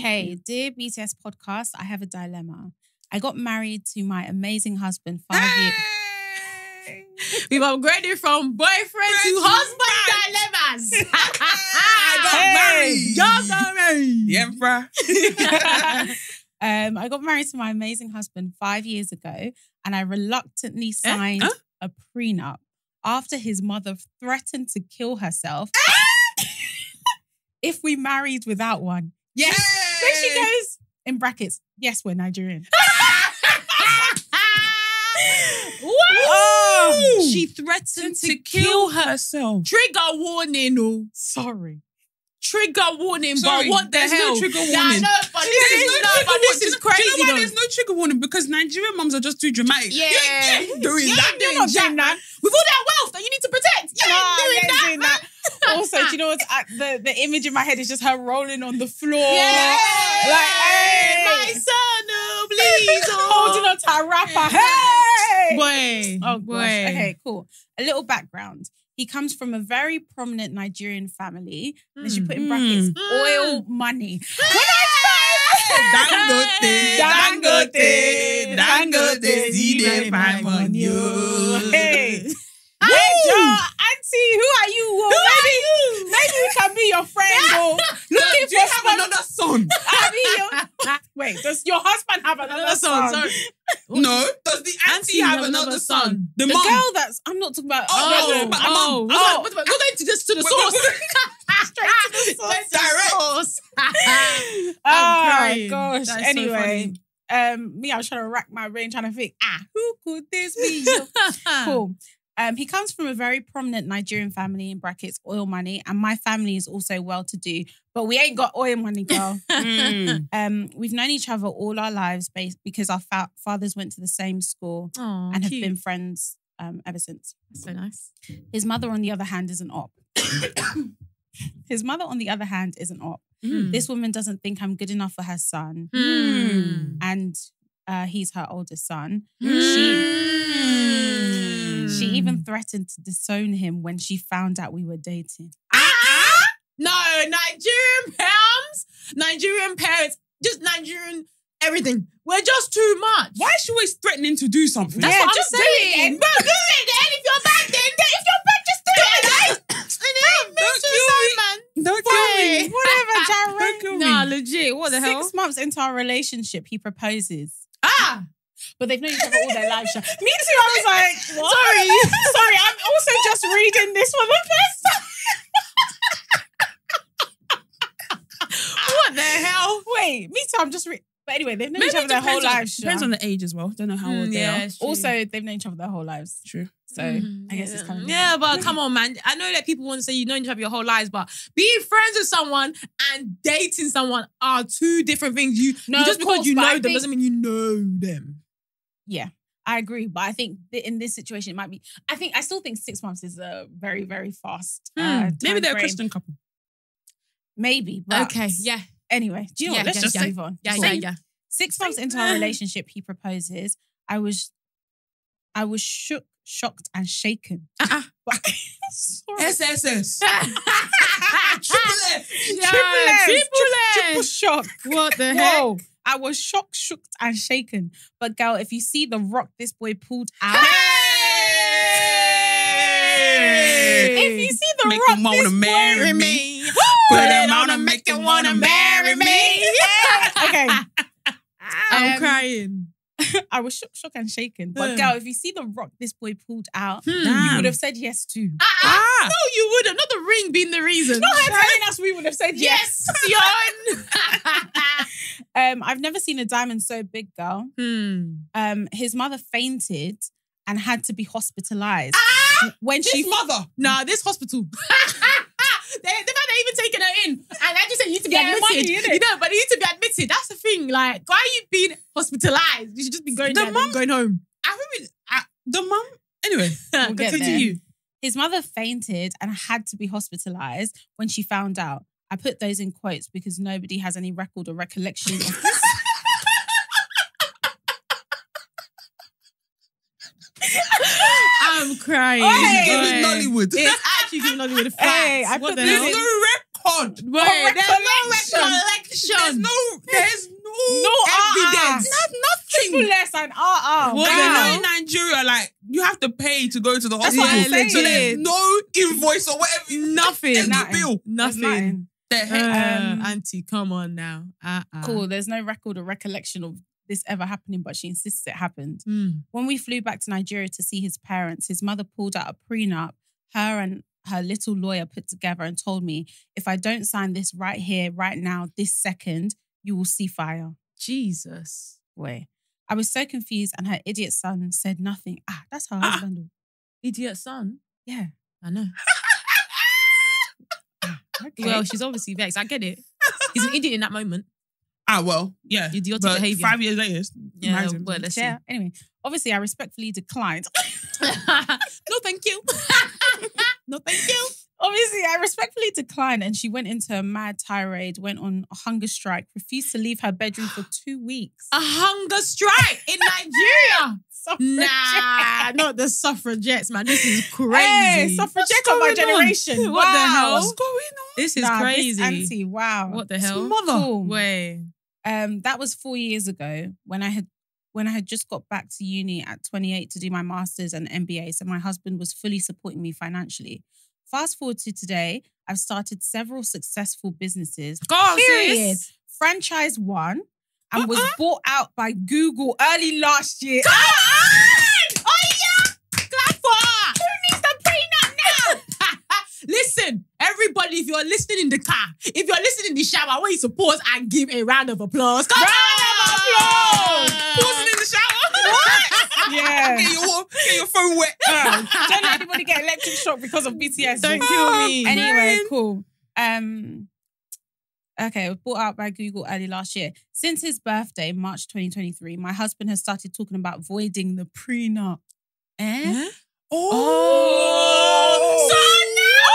Okay, dear BTS Podcast, I have a dilemma. I got married to my amazing husband 5 years. We've upgraded from boyfriend to husband dilemmas. I got married. Y'all got married. The emperor. I got married to my amazing husband 5 years ago, and I reluctantly signed a prenup after his mother threatened to kill herself if we married without one. Yes. Then she goes, in brackets, yes, we're Nigerian. Oh, she threatened to kill herself. Trigger warning, no. Sorry. Trigger warning, Sorry, but what the there's hell? no trigger Yeah, I warning. know, but this is crazy. Do you know why though. there's no trigger warning? Because Nigerian mums are just too dramatic. Yeah. You ain't doing You that. ain't doing doing that. With all that wealth that you need to protect. You ain't doing that. Also, do you know what's the image in my head is just her rolling on the floor. Yeah. Like, hey. My son, oh, please. Holding on to a rapper. Hey! Boy. Oh, gosh. Okay, cool. A little background. He comes from a very prominent Nigerian family. And she put in brackets, oil money. Dangote, see them find money. Hey. Hey, Joe, auntie, who are you? Maybe we can be your friend. Do you have another son? Wait, does your husband have another son? Sorry. No. Does the auntie have another son? The The mom. girl that's... I'm not talking about... Oh, but the mom. We're going to just to the source. Straight to the source. Direct. Oh, crying. gosh. That's so Anyway, me, I was trying to rack my brain, trying to think, who could this be? Cool. He comes from a very prominent Nigerian family, in brackets, oil money, and my family is also well-to-do, but we ain't got oil money, girl. We've known each other all our lives because our fathers went to the same school and have been friends ever since. So nice. His mother, on the other hand, is an op. This woman doesn't think I'm good enough for her son. And he's her oldest son. She even threatened to disown him when she found out we were dating. No, Nigerian parents, just Nigerian everything. We're just too much. Why is she always threatening to do something? That's what just I'm do it saying. then. But do it then. If you're bad, then if you're bad, just do it. Don't kill me. Whatever, Don't Jared. kill me. Nah, legit. What the hell? 6 months into our relationship, he proposes. But But they've known each other all their lives. Me too. I was like, what? Sorry. I'm also just reading this for the first time. What the hell? Wait, me too. I'm just reading. But anyway, they've known each other their whole lives. Depends on the age as well. Don't know how old they are. Also, they've known each other their whole lives. True. So I guess it's kind of... Yeah, but come on, man. I know that people want to say you've known each other your whole lives, but being friends with someone and dating someone are two different things. Just because you know them doesn't mean you know them. Yeah, I agree. But I think in this situation, it might be... I still think 6 months is a very, very fast Maybe they're a frame. Christian couple. Maybe. But Okay, yeah. Anyway, do you know what? Let's just move on. Yeah. 6 months into our relationship, he proposes. I was shocked and shaken. SSS. Triple shock. What the hell? I was shocked and shaken. But girl, if you see the rock this boy pulled out. If you see the Make rock him this wanna boy marry me. Put him on and make him wanna marry me. Okay. I'm crying. I was shocked and shaken. But girl, if you see the rock this boy pulled out, you Damn. would have said yes too. No, you wouldn't. Not the ring being the reason. Not her telling us we would have said yes. I've never seen a diamond so big, girl. His mother fainted and had to be hospitalized. When His mother. Nah, this hospital. They've even taken her in. And I just said you need to be admitted. money, innit? But you need to be admitted. That's the thing. Like, why are you being hospitalized? You should just be going there and going home. The mum. Anyway, We'll get there. continue. His mother fainted and had to be hospitalized when she found out. I put those in quotes because nobody has any record or recollection of this. I'm crying. Hey, This is Nollywood. It's actually giving Nollywood a fact. Hey, I What put the this hell? in- No record. There's no recollection. There's no evidence. Nothing less than Well, you know, in Nigeria, like, you have to pay to go to the hospital. what I'm saying. So there's no invoice or whatever. Nothing. There's no bill. Nothing. The heck? Auntie, come on now. Cool. There's no record or recollection of this ever happening, but she insists it happened. When we flew back to Nigeria to see his parents, his mother pulled out a prenup her and her little lawyer put together and told me, if I don't sign this right here, right now, this second, you will see fire. Jesus. Boy. I was so confused and her idiot son said nothing. That's her husband. Idiot son? Yeah. I know. Okay. Well, she's obviously vexed. I get it. He's an idiot in that moment. Well, yeah. Idiotic but behaviour. 5 years later, Yeah, well, let's see. Yeah. Anyway, obviously, I respectfully declined. No, thank you. No, thank you. Obviously, I respectfully declined, and she went into a mad tirade, went on a hunger strike, refused to leave her bedroom for 2 weeks. A hunger strike in Nigeria. Nah, not the suffragettes, man. This is crazy. Hey, suffragettes of our generation. What the hell? What's going on? This is crazy. This auntie, wow. What the hell? Mother. Cool. Way. That was 4 years ago when I had just got back to uni at 28 to do my master's and MBA. So my husband was fully supporting me financially. Fast forward to today, I've started several successful businesses. Go on, Period. sis. Franchise one and was bought out by Google early last year. Come on! Oh yeah! Clap for her! Who needs the prenup now? Listen, everybody, if you're listening in the car, if you're listening in the shower, I want you to pause and give a round of applause. Round of applause! Pausing in the shower? What? Yeah. Get your phone wet. Don't let anybody get electric shock because of BTS. Don't kill me. Anyway, cool. Okay, it was bought out by Google early last year. Since his birthday, March 2023, my husband has started talking about voiding the prenup. Eh? Oh! So now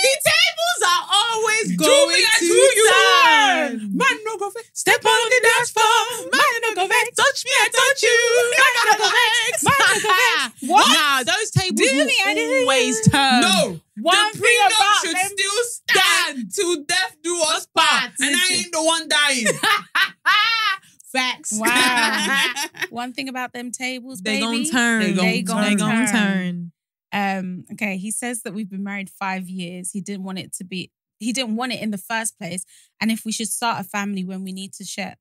the tables are always going to turn. Man, no go vex. Step on the dance floor. Man, no go vex. Touch me, I touch you. Man, no go vex. Man, no go vex. What? Nah, those tables Do will me, I do. always turn. No. One the thing prenup about should them- still stand till death do us part. And I ain't the one dying. Facts. Wow. One thing about them tables, They baby. gon' turn. They gon' turn. Okay, he says that we've been married 5 years. He didn't want it in the first place. And if we should start a family when we need to share.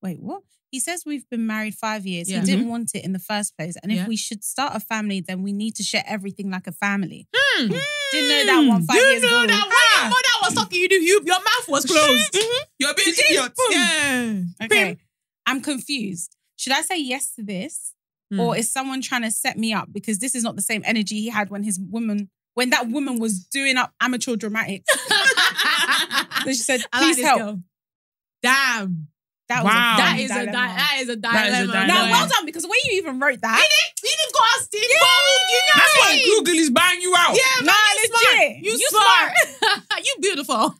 Wait, what? He says we've been married 5 years. Yeah. He didn't want it in the first place. And if Yeah. we should start a family, then we need to share everything like a family. Didn't know that one 5 years You ago. know that one. Your mother was talking. Your mouth was closed. You're a bit idiot. Yeah. Okay, I'm confused. Should I say yes to this? Or is someone trying to set me up? Because this is not the same energy he had when that woman was doing up amateur dramatics. So she said, I like please this help. girl. Damn. That was Wow. a That funny is dilemma. that is a dilemma. dilemma. No, Yeah. well done, because the way you even wrote that. You didn't got us involved. You know That's what why Google is buying you out. Yeah, man, Nah, you smart. legit. You smart. You beautiful.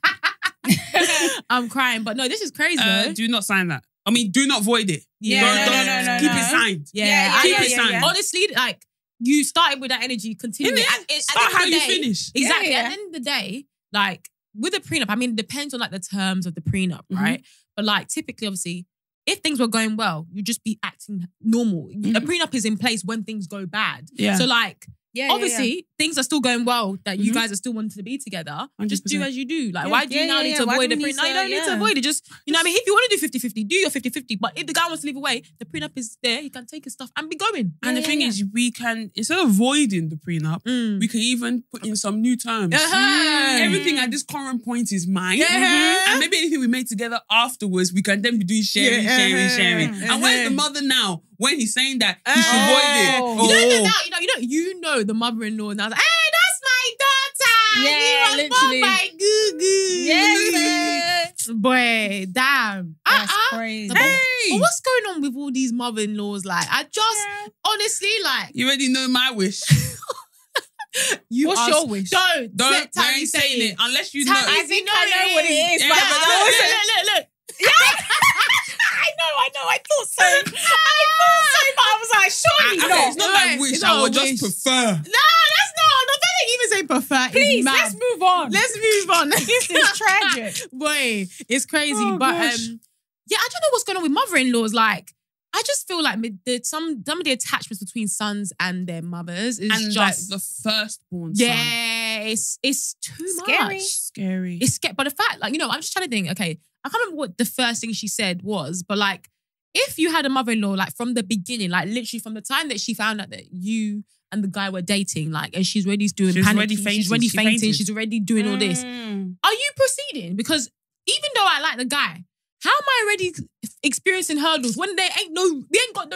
I'm crying, but no, this is crazy, though. Do not sign that. I mean, do not void it. Yeah, no. Keep it signed. Yeah, keep it signed. Honestly, like you started with that energy, continue. Innit? At Start the end how of you the day- finish. Exactly. Yeah. At the end of the day, like with a prenup, I mean, it depends on like the terms of the prenup, Mhm. right? But like typically, obviously, if things were going well, you just be acting normal. A prenup is in place when things go bad. Yeah. So like, Yeah, obviously, things are still going well that you Mhm. guys are still wanting to be together. Just 100%. do as you do. Like, Yeah. why do you now need to Why avoid do the we prenup? need No, you don't to- need to yeah. avoid it. Just, you know what I mean? If you want to do 50-50, do your 50-50. But if the guy wants to leave away, the prenup is there. He can take his stuff and be going. And the thing is, we can, instead of voiding the prenup, we can even put in some new terms. Uh-huh. Everything at this current point is mine. Yeah. And maybe anything we made together afterwards, we can then be doing sharing. And where's the mother now? When he's saying that he should void it. You know the mother-in-law now. Like, hey, that's my daughter. Yeah, He was literally. born by Google. Yes. Boy, damn. That's crazy. But what's going on with all these mother-in-laws? Like, I just honestly like. You already know my wish. What's your wish? Don't let Tammy ain't say saying it. it unless you know. I think I know what it is. Yeah, but but Look. I know. I thought so. But I was like, surely Okay, not. it's not my wish. It's I not a would wish. just prefer. No, that's not. The fact that you even ain't prefer. Please, let's move on. Let's move on. This is tragic. Boy, it's crazy. Oh, but gosh. yeah, I don't know what's going on with mother-in-laws. Like, I just feel like some of the attachments between sons and their mothers is And just like the firstborn son. yeah, it's too Scary. much. Scary. It's scary. But the fact, like, I'm just trying to think. Okay, I can't remember what the first thing she said was, but like, if you had a mother-in-law, like from the beginning, like literally from the time that she found out that you and the guy were dating, like, and she's already doing She's panic, already she's fainting. already She fainting, fainted. she's already doing all this. Are you proceeding? Because even though I like the guy, how am I already experiencing hurdles when you ain't got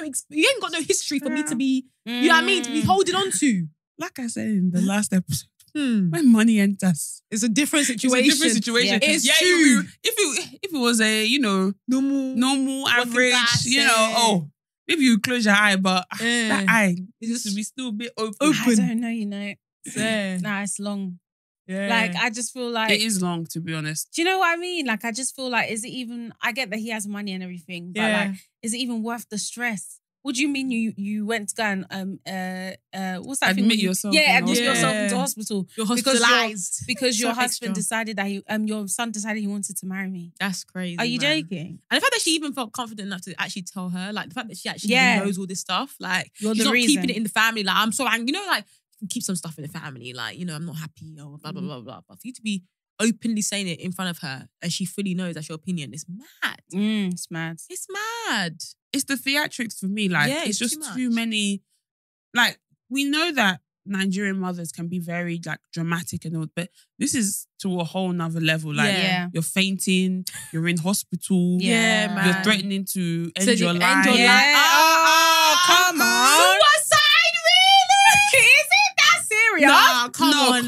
no history for me to be, you know what I mean, to be holding on to? Like I said in the last episode, when money enters, It's a different it's situation. a different situation. Yeah. It's true. If it was a normal average, class, maybe you close your eye, but that eye it It's should be still a bit open. I don't know, Yeah. Nah, it's long. Yeah. Like, I just feel like... It is long, to be honest. Do you know what I mean? Like, I just feel like, is it even... I get that he has money and everything, but Yeah. like, is it even worth the stress? What do you mean you went to go and what's that thing? Admit when you- yourself Yeah, in admit hospital. yourself Yeah. into hospital You're because hospitalized. because your So husband extra. decided that your son decided he wanted to marry me. That's crazy. Are you man. joking? And the fact that she even felt confident enough to actually tell her, like the fact that she actually Yeah. even knows all this stuff, like You're she's the not reason. keeping it in the family. Like, I'm so angry. Like, you can keep some stuff in the family. Like, I'm not happy or blah, blah, blah, blah. But for you to be openly saying it in front of her and she fully knows that's your opinion, it's mad. It's mad. It's mad. It's the theatrics for me. Like, Yeah, it's it's just too too much. many. Like, we know that Nigerian mothers can be very like dramatic and all, but this is to a whole nother level. Like, Yeah. you're fainting, you're in hospital, Yeah, man. you're threatening to end So your you life. end your Yeah. life. Oh, come on. Suicide, really? Is it that serious? Nah, come on.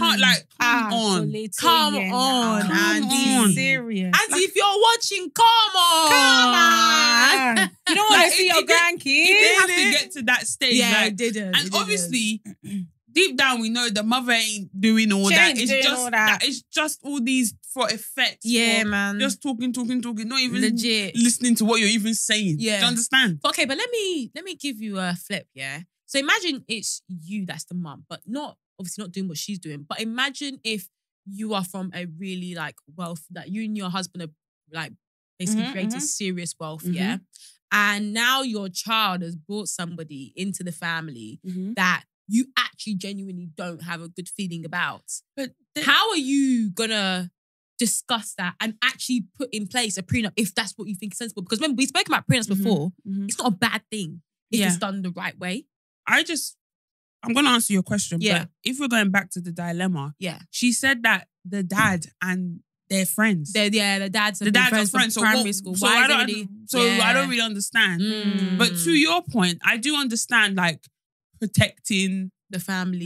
Come on. Come on, Come Andy. on. Serious. Auntie, if you're watching, come on. Come on. You don't want Like, to see it your didn't- grandkids? It didn't have to get to that stage. Yeah, like, it didn't. and It didn't. obviously, deep down, we know the mother ain't doing all She that. ain't It's doing just all that. It's just all these for effect. Yeah, for man. Just talking, not even Legit. listening to what you're even saying. Yeah. Do you understand? Okay, but let me give you a flip, yeah? So imagine it's you that's the mum, but obviously not doing what she's doing. But imagine if you are from a really like wealth, that you and your husband are like basically created serious wealth, yeah? And now your child has brought somebody into the family that you actually genuinely don't have a good feeling about. But How are you gonna discuss that and actually put in place a prenup if that's what you think is sensible? Because remember, we spoke about prenups before. It's not a bad thing if it's done the right way. I'm going to answer your question, Yeah. but if we're going back to the dilemma, Yeah. she said that the dad and their friends. The dads The dads are friends. from So primary what- school. So Why I is don't. everybody- So Yeah. I don't really understand. Mm. But to your point, I do understand like protecting the family.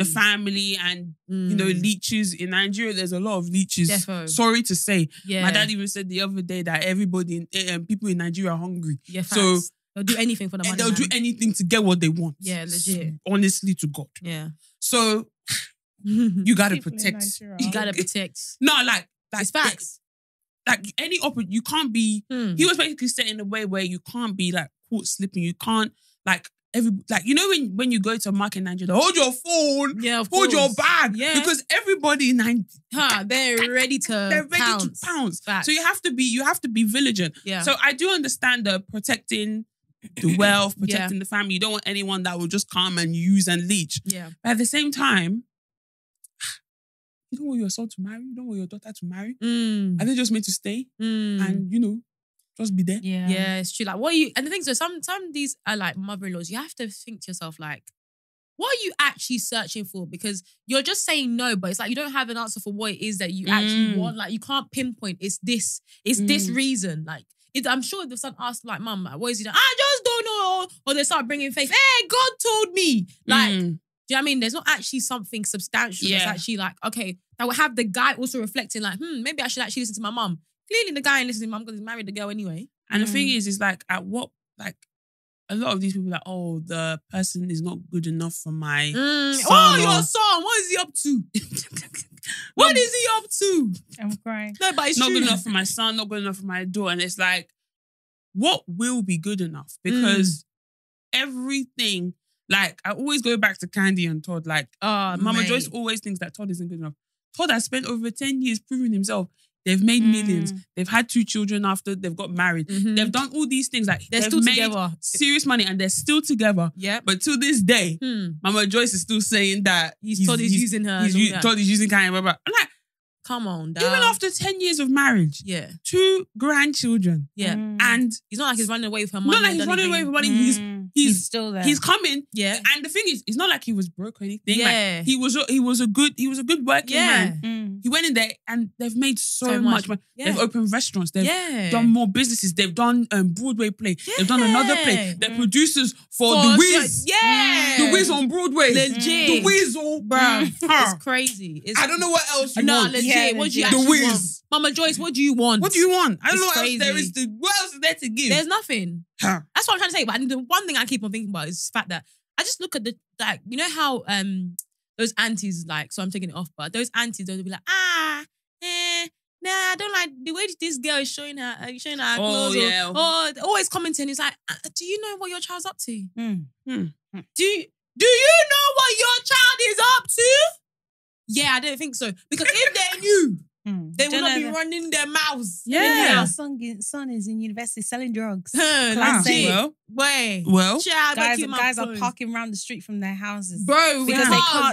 and leeches in Nigeria. There's a lot of leeches. Defo. Sorry to say, Yeah. my dad even said the other day that everybody, people in Nigeria are hungry. Yeah, So facts. They'll do anything for the money. and they'll do man. anything to get what they want. Yeah, legit. Honestly, to God. Yeah. So you gotta People in protect. Nigeria. You gotta protect. No, like It's facts. Like any you can't be. He was basically set in a way where you can't be like caught slipping. You can't like when you go to a market in Nigeria, hold your phone, Yeah, of hold your course. bag, Yeah. because everybody in Nigeria They're ready to they're ready pounce. to pounce. Facts. So you have to be vigilant. Yeah. So I do understand the protecting the wealth, protecting the family. You don't want anyone that will just come and use and leech. Yeah. But at the same time, you don't want your son to marry. You don't want your daughter to marry. Are they just meant to stay and just be there? Yeah. Yeah, it's true. Like, what are you? And the thing is, some of these are like mother-in-laws. You have to think to yourself, like, what are you actually searching for? Because you're just saying no, but it's like you don't have an answer for what it is that you actually want. Like, you can't pinpoint. It's this reason. Like, I'm sure if the son asked, like, Mum, what is he doing? I just don't know. Or they start bringing faith. Hey, God told me. Like, do you know what I mean? There's not actually something substantial. That's actually like, okay, that will have the guy also reflecting, like, maybe I should actually listen to my mum. Clearly, the guy ain't listening to mum because he's married the girl anyway. And the thing is like, at what, like, a lot of these people are like, oh, the person is not good enough for my son. Oh, or- your son, what is he up to? What is he up to? I'm crying. No, but it's not true. good enough for my son, not good enough for my daughter. And it's like, what will be good enough? Because everything, Like, I always go back to Candy and Todd. Like, Mama mate. Joyce always thinks that Todd isn't good enough. Todd has spent over 10 years proving himself. They've made millions. They've had 2 children after they've got married. They've done all these things. Like, They're they've still made together. serious money and they're still together. Yeah. But to this day, Mama Joyce is still saying that Todd is using her. Todd is using Kanye. Blah, blah. I'm like, come on, dad. even after 10 years of marriage, Yeah. 2 grandchildren, Yeah. and He's not like he's running away with her money. not like he's running away with money. He's still there. He's coming. Yeah. And the thing is, it's not like he was broke or anything. Yeah. Like, he was a good working Yeah. man. He went in there and they've made so much money. Yeah. They've opened restaurants. They've Yeah. done more businesses. They've done Broadway play. They've done another play. They're producers for The Wiz. Yeah. The Wiz on Broadway. Legit. The Weasel. Bro, Huh. it's crazy. I don't know what else you No, want. legit. Yeah, What do you legit. actually The want? Wiz. Mama Joyce, what do you want? What do you want? I don't know It's what else there crazy. is. What else is there to give? There's nothing. Huh. That's what I'm trying to say. But the one thing I keep on thinking about is the fact that I just look at the, like, you know how those aunties, like, so I'm taking it off, but those aunties, they'll be like, nah, I don't like the way this girl is showing her clothes. yeah. Or always commenting. It's like, do you know what your child's up to? Hmm. Do you know what your child is up to? Yeah, I don't think so. Because if they knew, they would not be running their mouths. Yeah. Our son is in university selling drugs. Classic. Well, Child, Guys are parking around the street from their houses. bro, Because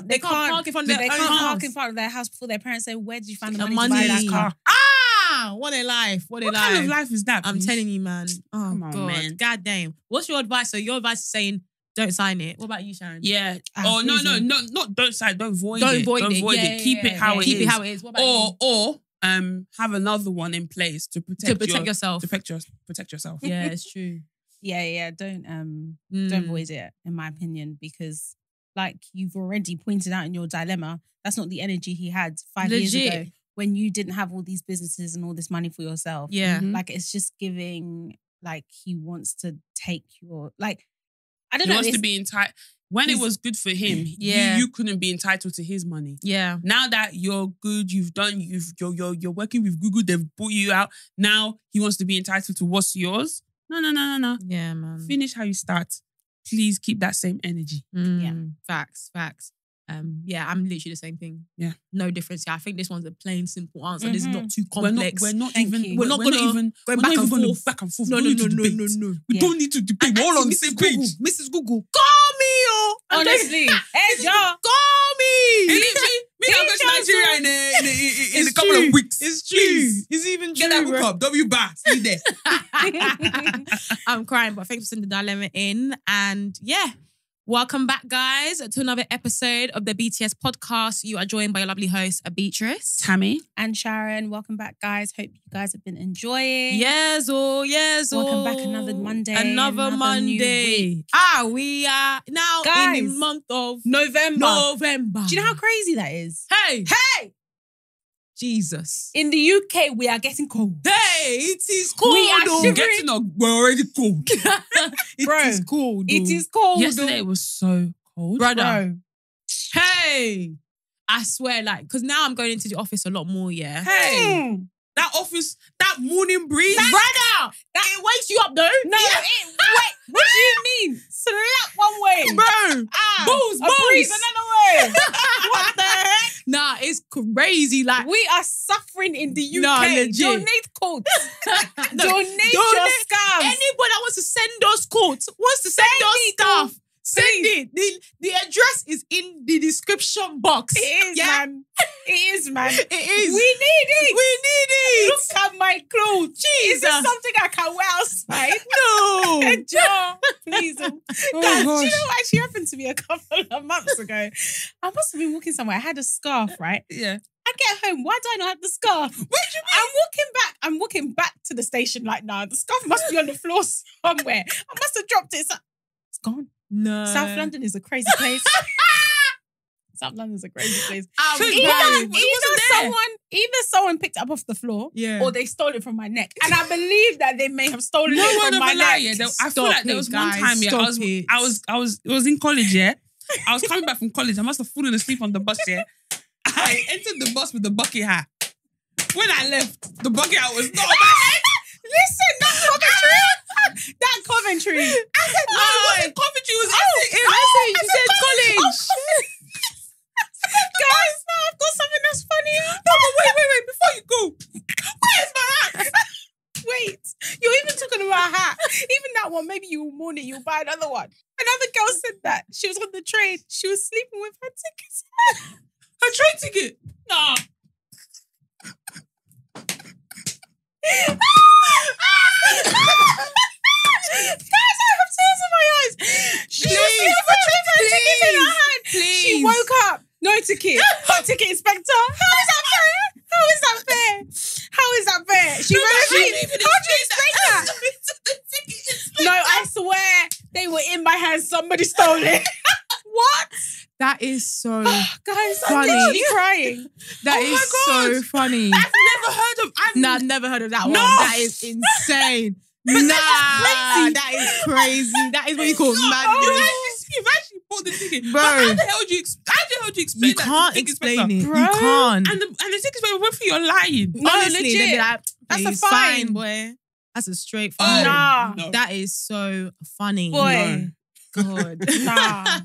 they can't park in front of their own can't house. park in front of their house before their parents say, where did you find the The money to buy that car? What a life. What what kind of life is that? I'm please? telling you, man. Oh, Come on, God. man. God damn. What's your advice? So your advice is saying, don't sign it. What about you, Sharon? Yeah. Ah, No, please not don't sign. Don't void Don't it. void Don't it. void Yeah, it. Keep it how it is. Keep it how it is. What about you? Or have another one in place to protect yourself. To protect yourself. Yeah, it's true. Yeah. Don't void it, in my opinion, because like you've already pointed out in your dilemma, that's not the energy he had 5 years Legit. ago when you didn't have all these businesses and all this money for yourself. Yeah. Like it's just giving like he wants to take your like I don't He know. wants to it's- be entitled. When it was good for him, Yeah. you couldn't be entitled to his money. Yeah. Now that you're good, you're working with Google, they've bought you out. Now he wants to be entitled to what's yours. No. Yeah, man. Finish how you start. Please keep that same energy. Yeah. Facts. Yeah, I'm literally the same thing. Yeah. No difference. Yeah, I think this one's a plain, simple answer. This is not too complex. We're not Thank even. you. We're not not gonna even go we're back not even and going forth. back and forth. No. We don't need to debate. Yeah. We don't need to debate. We're all on the same page. Mrs. Google, call me, oh. honestly, hey, Joe. Call me. Me, I'm going to Nigeria in a couple of weeks. It's true. Please. It's even Get that hook up. W-bar. See there. I'm crying, but thanks for sending the dilemma in. And yeah, welcome back, guys, to another episode of the BTS Podcast. You are joined by your lovely host, Beatrice. Tammy. And Sharon, welcome back, guys. Hope you guys have been enjoying. Yes, Welcome back another Monday. Another new Monday. week. We are now Guys, in the month of November. Do you know how crazy that is? Hey! Jesus. In the UK, we are getting cold. Hey, it is cold. We are though. shivering. We're already cold. It Bro, is cold. It though. is cold. Yesterday it was so cold. Brother. Bro. Hey. I swear, like, because now I'm going into the office a lot more, yeah. Hey. That office, that morning breeze. Brother! It wakes you up, though. No, wait, what do you mean? Slap one way. Bro. Balls, balls. breeze another way. What the heck? Nah, it's crazy. Like, We are suffering in the UK. Nah, legit. Donate coats. No, Donate your scams. Anybody that wants to send us quotes, wants to send us me stuff, send it. The address is in the description box. It is, man. It is, man. It is. We need it. We need it. Look at my clothes. Jesus. Is this something I can wear outside? No. Joe, please. Guys, do you know gosh. what actually happened to me a couple of months ago? I must have been walking somewhere. I had a scarf, right? Yeah. I get home. Why do I not have the scarf? What do you mean? I'm walking back to the station like, nah, the scarf must be on the floor somewhere. I must have dropped it. It's gone. No. South London is a crazy place. South London is a crazy place. Either someone picked it up off the floor, Yeah. or they stole it from my neck, and I believe that they may have stolen No it one from ever my lie. neck. Yeah. I feel like there was one time. Yeah, I was in college. Yeah, I was coming back from college. I must have fallen asleep on the bus. Yeah, I entered the bus with the bucket hat. When I left, the bucket hat was not on my head. Listen, that's not the truth. God, that Coventry. I said, no, it wasn't Coventry, it was Essex. You said college. Guys, no, I've got something that's funny. No, but wait, before you go. Where's my hat? Wait, you're even talking about a hat. Even that one, maybe you'll mourn it, you'll buy another one. Another girl said that. She was on the train. She was sleeping with her tickets. Her train ticket? Nah. Guys, I have tears in my eyes. She was sleeping with her tickets in her hand. Please. She woke up. No ticket. But ticket inspector. How is that fair? How is that fair? How is that fair? She ran a train. How do you explain that? No, I swear they were in my hands. Somebody stole it. What? That is so Guys, I'm funny. literally crying. That is so funny. I've never heard of... I've never heard of that one. No. That is insane. Nah, that is crazy. That is what you call madness. You've actually bought the ticket. Bro. But how the hell do you explain You that can't to the ticket explain inspector? it. Bro. You can't. And the ticket inspector went for you're lying. No, Honestly, legit. they'd be like, That's a "Please, fine." boy. That's a straight Oh, fine. Nah. no. That is so funny. Boy. God. Nah.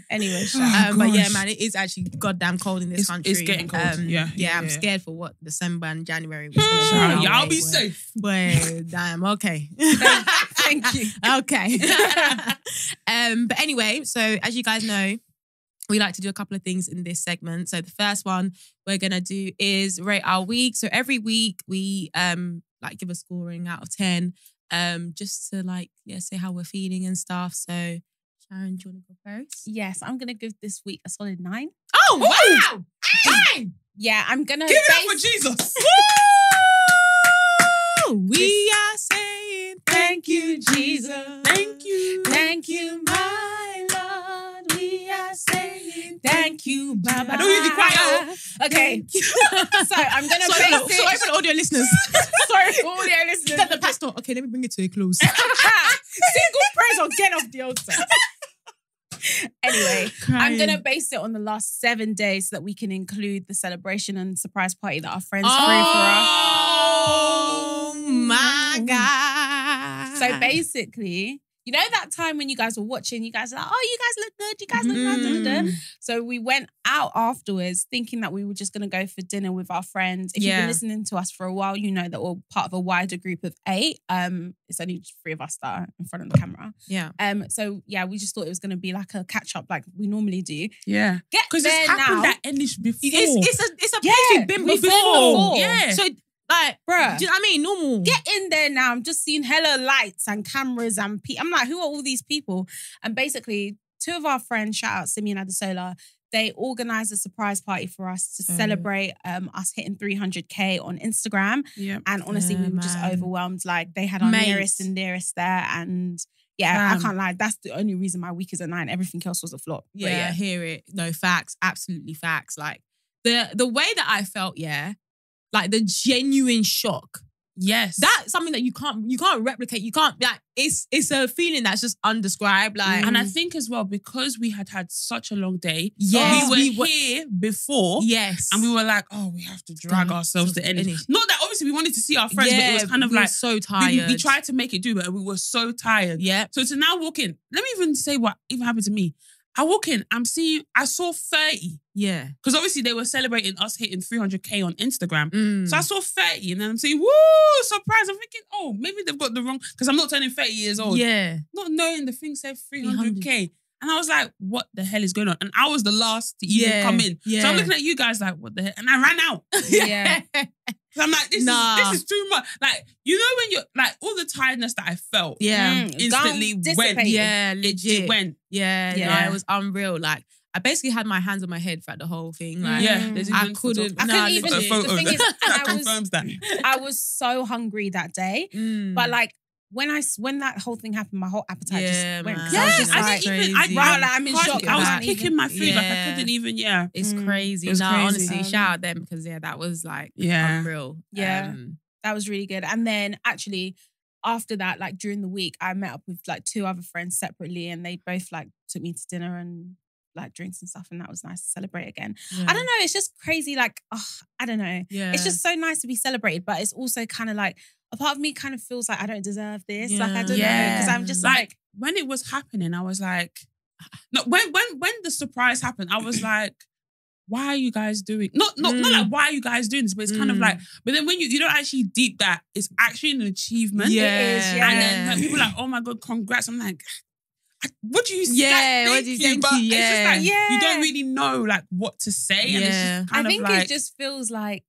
Anyway, But yeah, gosh. man, it is actually goddamn cold in this country. It's getting cold. Yeah, I'm yeah. scared for what December and January was going to Child, be. y'all be safe. Boy, damn. Okay. Thank you. Okay. But anyway, so as you guys know, we like to do a couple of things in this segment. So the first one we're gonna do is rate our week. So every week we like give a scoring out of 10, just to say how we're feeling and stuff. So Sharon, do you want to go first? Yes, I'm gonna give this week a solid 9. Oh wow! 9. Yeah, I'm gonna Give it up for Jesus. We are saying thank you, Jesus. Thank you. Thank you, my Lord. We are saying thank you, Baba. I don't need to cry out. Okay. So I'm gonna Sorry base for the audio listeners. Sorry for all the listeners. The pastor. Okay, let me bring it to a close. Single praise or get off the altar. Anyway, I'm going to base it on the last 7 days so that we can include the celebration and surprise party that our friends threw for us. Oh my God. So basically, you know that time when you guys were watching, you guys were like, oh, you guys look good, you guys look nice. Da, da, da. So we went out afterwards thinking that we were just going to go for dinner with our friends. If you've been listening to us for a while, you know that we're part of a wider group of 8. It's only just 3 of us that are in front of the camera. Yeah. So yeah, we just thought it was going to be like a catch up like we normally do. Yeah. Get Because there it's happened now. at English before. It's a place we've been we've before. been Yeah. So like, Bruh. do you know what I mean? Normal. Get in there now. I'm just seeing hella lights and cameras and I'm like, who are all these people? And basically, 2 of our friends, shout out Simi and Adesola, they organised a surprise party for us to celebrate us hitting 300k on Instagram. Yeah. And honestly, we were just man. overwhelmed. Like they had our Mate. nearest and dearest there. And yeah, I can't lie. That's the only reason my week is a 9. Everything else was a flop. But Yeah, I hear it. No, facts. Absolutely facts. Like the way that I felt, like the genuine shock. Yes. That's something that you can't replicate. You can't, like, it's a feeling that's just undescribed. Like, And I think as well, because we had such a long day, Yes, we were here before. yes. And we were like, oh, we have to drag ourselves to end. finish. Not that obviously we wanted to see our friends, but it was kind of we were like, so we tired. tried to make it do, but we were so tired. Yeah. So to now walk in, let me even say what even happened to me. I walk in, I saw 30. Yeah. Because obviously they were celebrating us hitting 300k on Instagram. Mm. So I saw 30 and then I'm saying, woo, surprise. I'm thinking, oh, maybe they've got the wrong, because I'm not turning 30 years old. Yeah. Not knowing the thing said 300k. And I was like, what the hell is going on? And I was the last to even come in. Yeah. So I'm looking at you guys like, what the hell? And I ran out. Yeah. So I'm like, this is too much. Like, you know when you're, like, all the tiredness that I felt. Yeah. Instantly went. Yeah, legit. It went. Yeah, Yeah. no, it was unreal. Like, I basically had my hands on my head throughout the whole thing. Like, Yeah. I couldn't. I couldn't even. A photo The thing is, that and confirms that. I was so hungry that day, but like when that whole thing happened, my whole appetite just went. man. 'Cause I was just I like, didn't even, crazy. Wow, like, I'm in shock. I was Can't picking even- my food. Like, I Yeah. couldn't even, It's crazy. It was no, crazy. honestly, shout out them because that was like unreal. Yeah. That was really good. And then actually after that, like during the week, I met up with like 2 other friends separately and they both like took me to dinner and like drinks and stuff. And that was nice to celebrate again. Yeah. I don't know. It's just crazy. Like, I don't know. Yeah. It's just so nice to be celebrated, but it's also kind of like, a part of me kind of feels like I don't deserve this. Yeah. Like, I don't know. Because I'm just like, when it was happening, I was like, no, when the surprise happened, I was like, why are you guys doing not like why are you guys doing this? But it's kind of like, but then when you don't actually deep that, it's actually an achievement. Yeah. It is, yeah. And then like, people are like, oh my God, congrats. I'm like, what do you say? Yeah, what do you think? But Yeah. it's just like, Yeah. you don't really know like what to say. And it's Yeah. just kind I think of like, it just feels like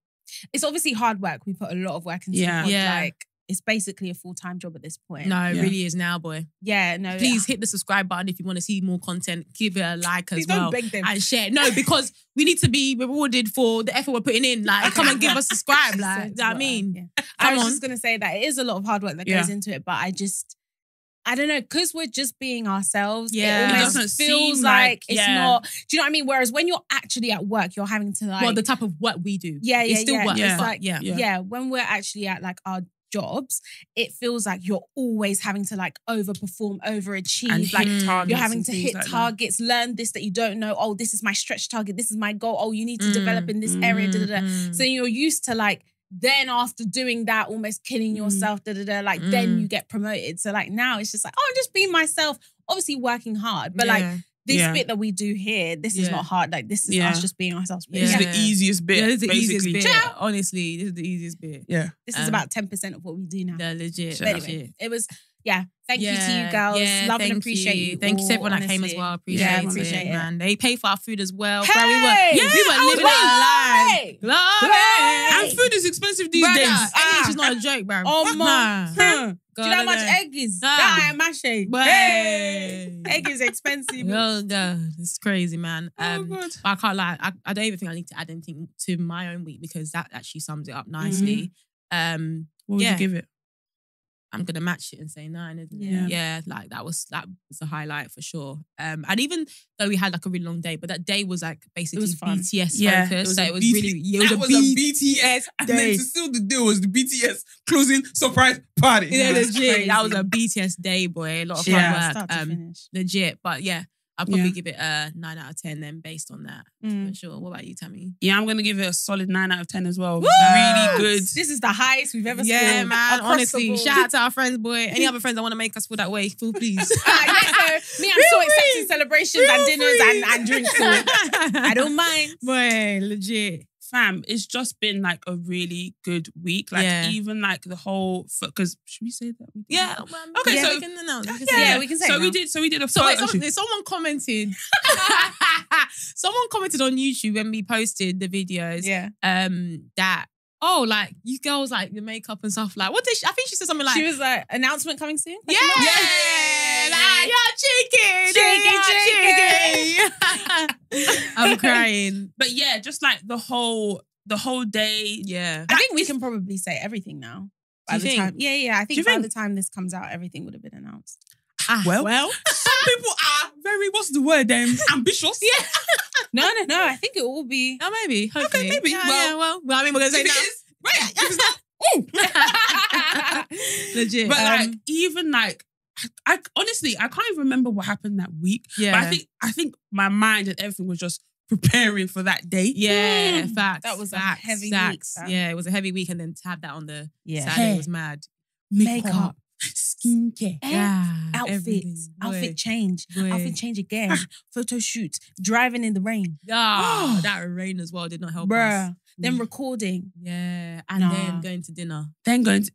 it's obviously hard work. We put a lot of work into Yeah. it. Yeah. Like, it's basically a full-time job at this point. No, it Yeah. really is now, boy. Yeah, no. Please hit the subscribe button if you want to see more content. Give it a like Please as well. don't beg them. And share. No, because we need to be rewarded for the effort we're putting in. Like, come and give us subscribe. Like, you know what I mean? Yeah. I Come was on. just going to say that it is a lot of hard work that Yeah. goes into it, but I don't know, because we're just being ourselves, Yeah. it It almost doesn't feels seem like like- it's yeah. not, do you know what I mean? Whereas when you're actually at work, you're having to like... Well, the type of work we do. yeah, It's still work. Yeah. It's like, Yeah. yeah, when we're actually at like our jobs, it feels like you're always having to like overperform, overachieve. and Like hit targets. you're having and to things hit like that. targets, learn this that you don't know. Oh, this is my stretch target. This is my goal. Oh, you need to develop in this area. Da, da, da. So you're used to like, then after doing that, almost killing yourself, da, da, da, like then you get promoted. So like now it's just like, oh, I'm just being myself, obviously working hard. But like this Yeah. bit that we do here, this is Yeah. not hard. Like this is Yeah. us just being ourselves. This is Yeah. the easiest bit. Yeah, this is the basically. easiest bit. Ciao. Honestly, this is the easiest bit. Yeah. This is about 10% of what we do now. Yeah, legit. But anyway, it was, thank you to you girls. Yeah, Love and thank appreciate you. Thank you to all, everyone that came as honestly. well. Appreciate Yeah, it, appreciate it. man. They pay for our food as well. Hey! Bro, we were I was living our lives. right. Glory. And food is expensive these Brother, days. egg is not a joke, bro. Oh, man. Do you know how much egg? egg is? Ah. That mashe. Way. Hey. Egg is expensive. Oh God, it's crazy, man. Oh, God. But I can't lie. I don't even think I need to add anything to my own week because that actually sums it up nicely. What would Yeah. you give it? I'm gonna match it and say 9, isn't it? Yeah. Yeah, like that was a highlight for sure. And even though we had like a really long day, but that day was like basically was fun. BTS Yeah, focused. it So was it a was BT really, it was that a was beat. BTS. And day. then to seal the deal was the BTS closing surprise party. Yeah, That's legit. That was crazy. a BTS day, boy. A lot of Yeah. fun Start work. to finish. Legit. But yeah, I'll probably Yeah. give it a 9 out of 10 then based on that. For sure. What about you, Tammy? Yeah, I'm gonna give it a solid 9 out of 10 as well. Woo! Really good. This is the highest we've ever Yeah, scored. man. Across Honestly, the board. shout out to our friends, boy. Any other friends that want to make us feel that way, feel please. So me, I'm so accepting celebrations and dinners and drinks. So I don't mind. Boy, legit. Fam, it's just been like a really good week. Like Yeah. even like the whole, because should we say that? We did Yeah. that? Man. Okay, Yeah, so- we can announce. We can Yeah, say yeah, it. we can say So it we now. did a So wait, photo shoot. someone commented. Someone commented on YouTube when we posted the videos. Yeah. That like you girls like the makeup and stuff. Like what did I think she said something like She was like, announcement coming soon? yeah, Yeah. like you're cheeky, I'm crying. But yeah, just like the whole day. Yeah. I think we can probably say everything now. By Do you the think? time, yeah. I Do you think by think? the time this comes out, everything would have been announced. Well, some people are very, what's the word? Ambitious. Yeah. No. I think it will be. Oh, maybe. Hopefully. maybe. Yeah, Well, well, I mean, we're gonna say If it now. is, right. If it's not, Legit. but like even like I honestly I can't even remember what happened that week. yeah. But I think my mind and everything was just preparing for that day. Yeah, facts. That was a facts, heavy facts. week, fam. Yeah, it was a heavy week, and then to have that on the Yeah. Saturday Hair. was mad. Makeup, skincare. Yeah, Outfits, outfit change, Boy. outfit change again, photo shoot, driving in the rain, Ah, that rain as well did not help us. bruh. Then recording. Yeah, and Nah. then going to dinner. Then going to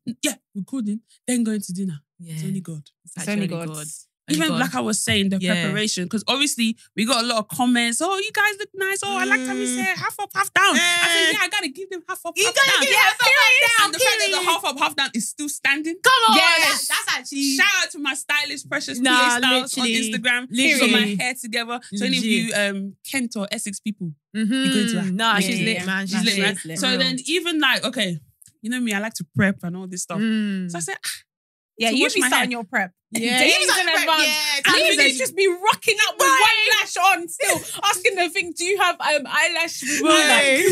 recording. Then going to dinner. Yeah, It's only God. It's It's actually only only God. God. Even God. like I was saying, the Yeah. preparation, because obviously we got a lot of comments. Oh, you guys look nice. Oh, I like Tammy's hair. Half up, half down. I said, yeah, I gotta give them half up, half down. give them half up, half And the fact that the half up, half down is still standing. Come on, Yes. that's actually Shout out to my stylist, Precious Nah, PA Styles on literally. Instagram. Literally. She's got my hair together. So any of you Kent or Essex people, you go to her. Nah, Yeah, she's lit, yeah. man. Nah, She's lit, she man. is lit. So Real. then even like, okay, you know me, I like to prep and all this stuff. Mm. So I said, Yeah, to you wash be my starting hair. your prep. Yeah, Days you was in like, advance. yeah, And days you in- just be rocking up with one lash on still, asking the thing, do you have eyelash remover? Right. Do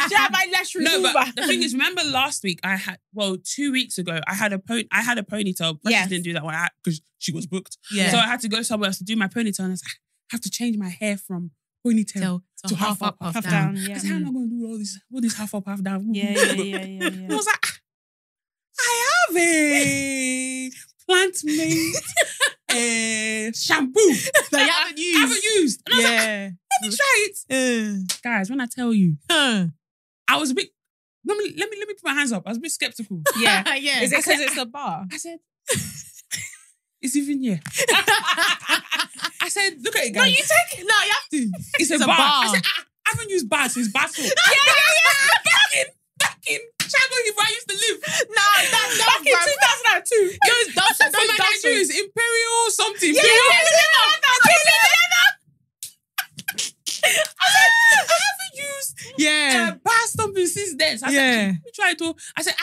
you have eyelash remover? no, but the thing is, remember last week I had, 2 weeks ago, I had a ponytail. Precious Yes. didn't do that one because she was booked. Yeah. So I had to go somewhere else to do my ponytail, and I was like, I have to change my hair from ponytail to half up, half half down. down. Yeah. I said, how am I going to do all this half up, half down? Yeah. I was like, I have a plant-made shampoo that you haven't used. I haven't used. And I was like, let me try it. Guys, when I tell you, I was a bit, let me put my hands up. I was a bit skeptical. Yeah. yeah. Is it because it's a bar? I said, it's even here. I said, look at it, guys. No, you take it. No, you have to. It's a bar. I said, I haven't used bar since bar soap. Back in Channel Hill where I used to live. No, that's Back in 2002. It was Dove So my Nigeria is Imperial something. Yeah, I haven't used bar something since then. So I said, let me try it all. I said,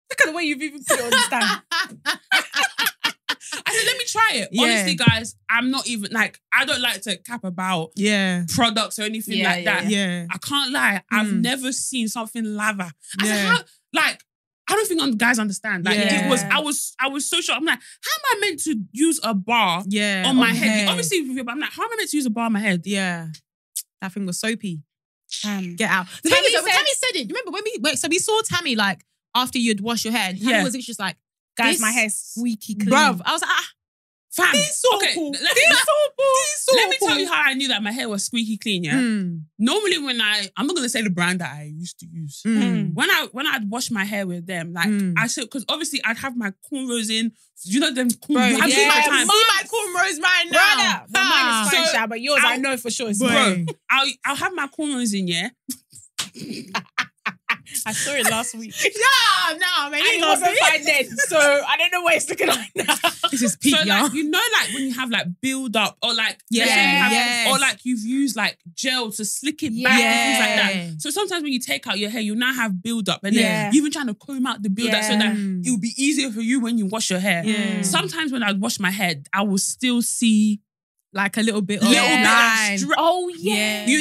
Look at the way you've even put it on the stand. I said, let me try it. Yeah. Honestly, guys, I'm not even like, I don't like to cap about products or anything like that. Yeah. I can't lie. I've never seen something lava. I said, how, like, I don't think guys understand. Like it was, I was so shocked. I'm like, how am I meant to use a bar on my head? Obviously, but I'm like, how am I meant to use a bar on my head? Yeah. That thing was soapy. Get out. Tammy Tammy said it. You remember when we saw Tammy like after you'd wash your hair? Tammy was just like, guys, my hair's squeaky clean. Bruv, I was like, fam. These so cool. Let me tell you how I knew that my hair was squeaky clean, yeah? Normally when I'm not going to say the brand that I used to use. When I'd wash my hair with them, like I said, because obviously I'd have my cornrows in. You know them cornrows. I've seen time. my cornrows right now. Brother, mine is fine, Sha, but yours I know for sure is bro. I'll have my cornrows in, yeah? I saw it last week. No, man. It wasn't fine then, so I don't know what it's looking like now. This is peak, so y'all. like, you know, like when you have like build up or like or like you've used like gel to slick it back and things like that. So sometimes when you take out your hair, you now have build up and then you're even trying to comb out the build up so that it will be easier for you when you wash your hair. Sometimes when I wash my head, I will still see like a little bit of You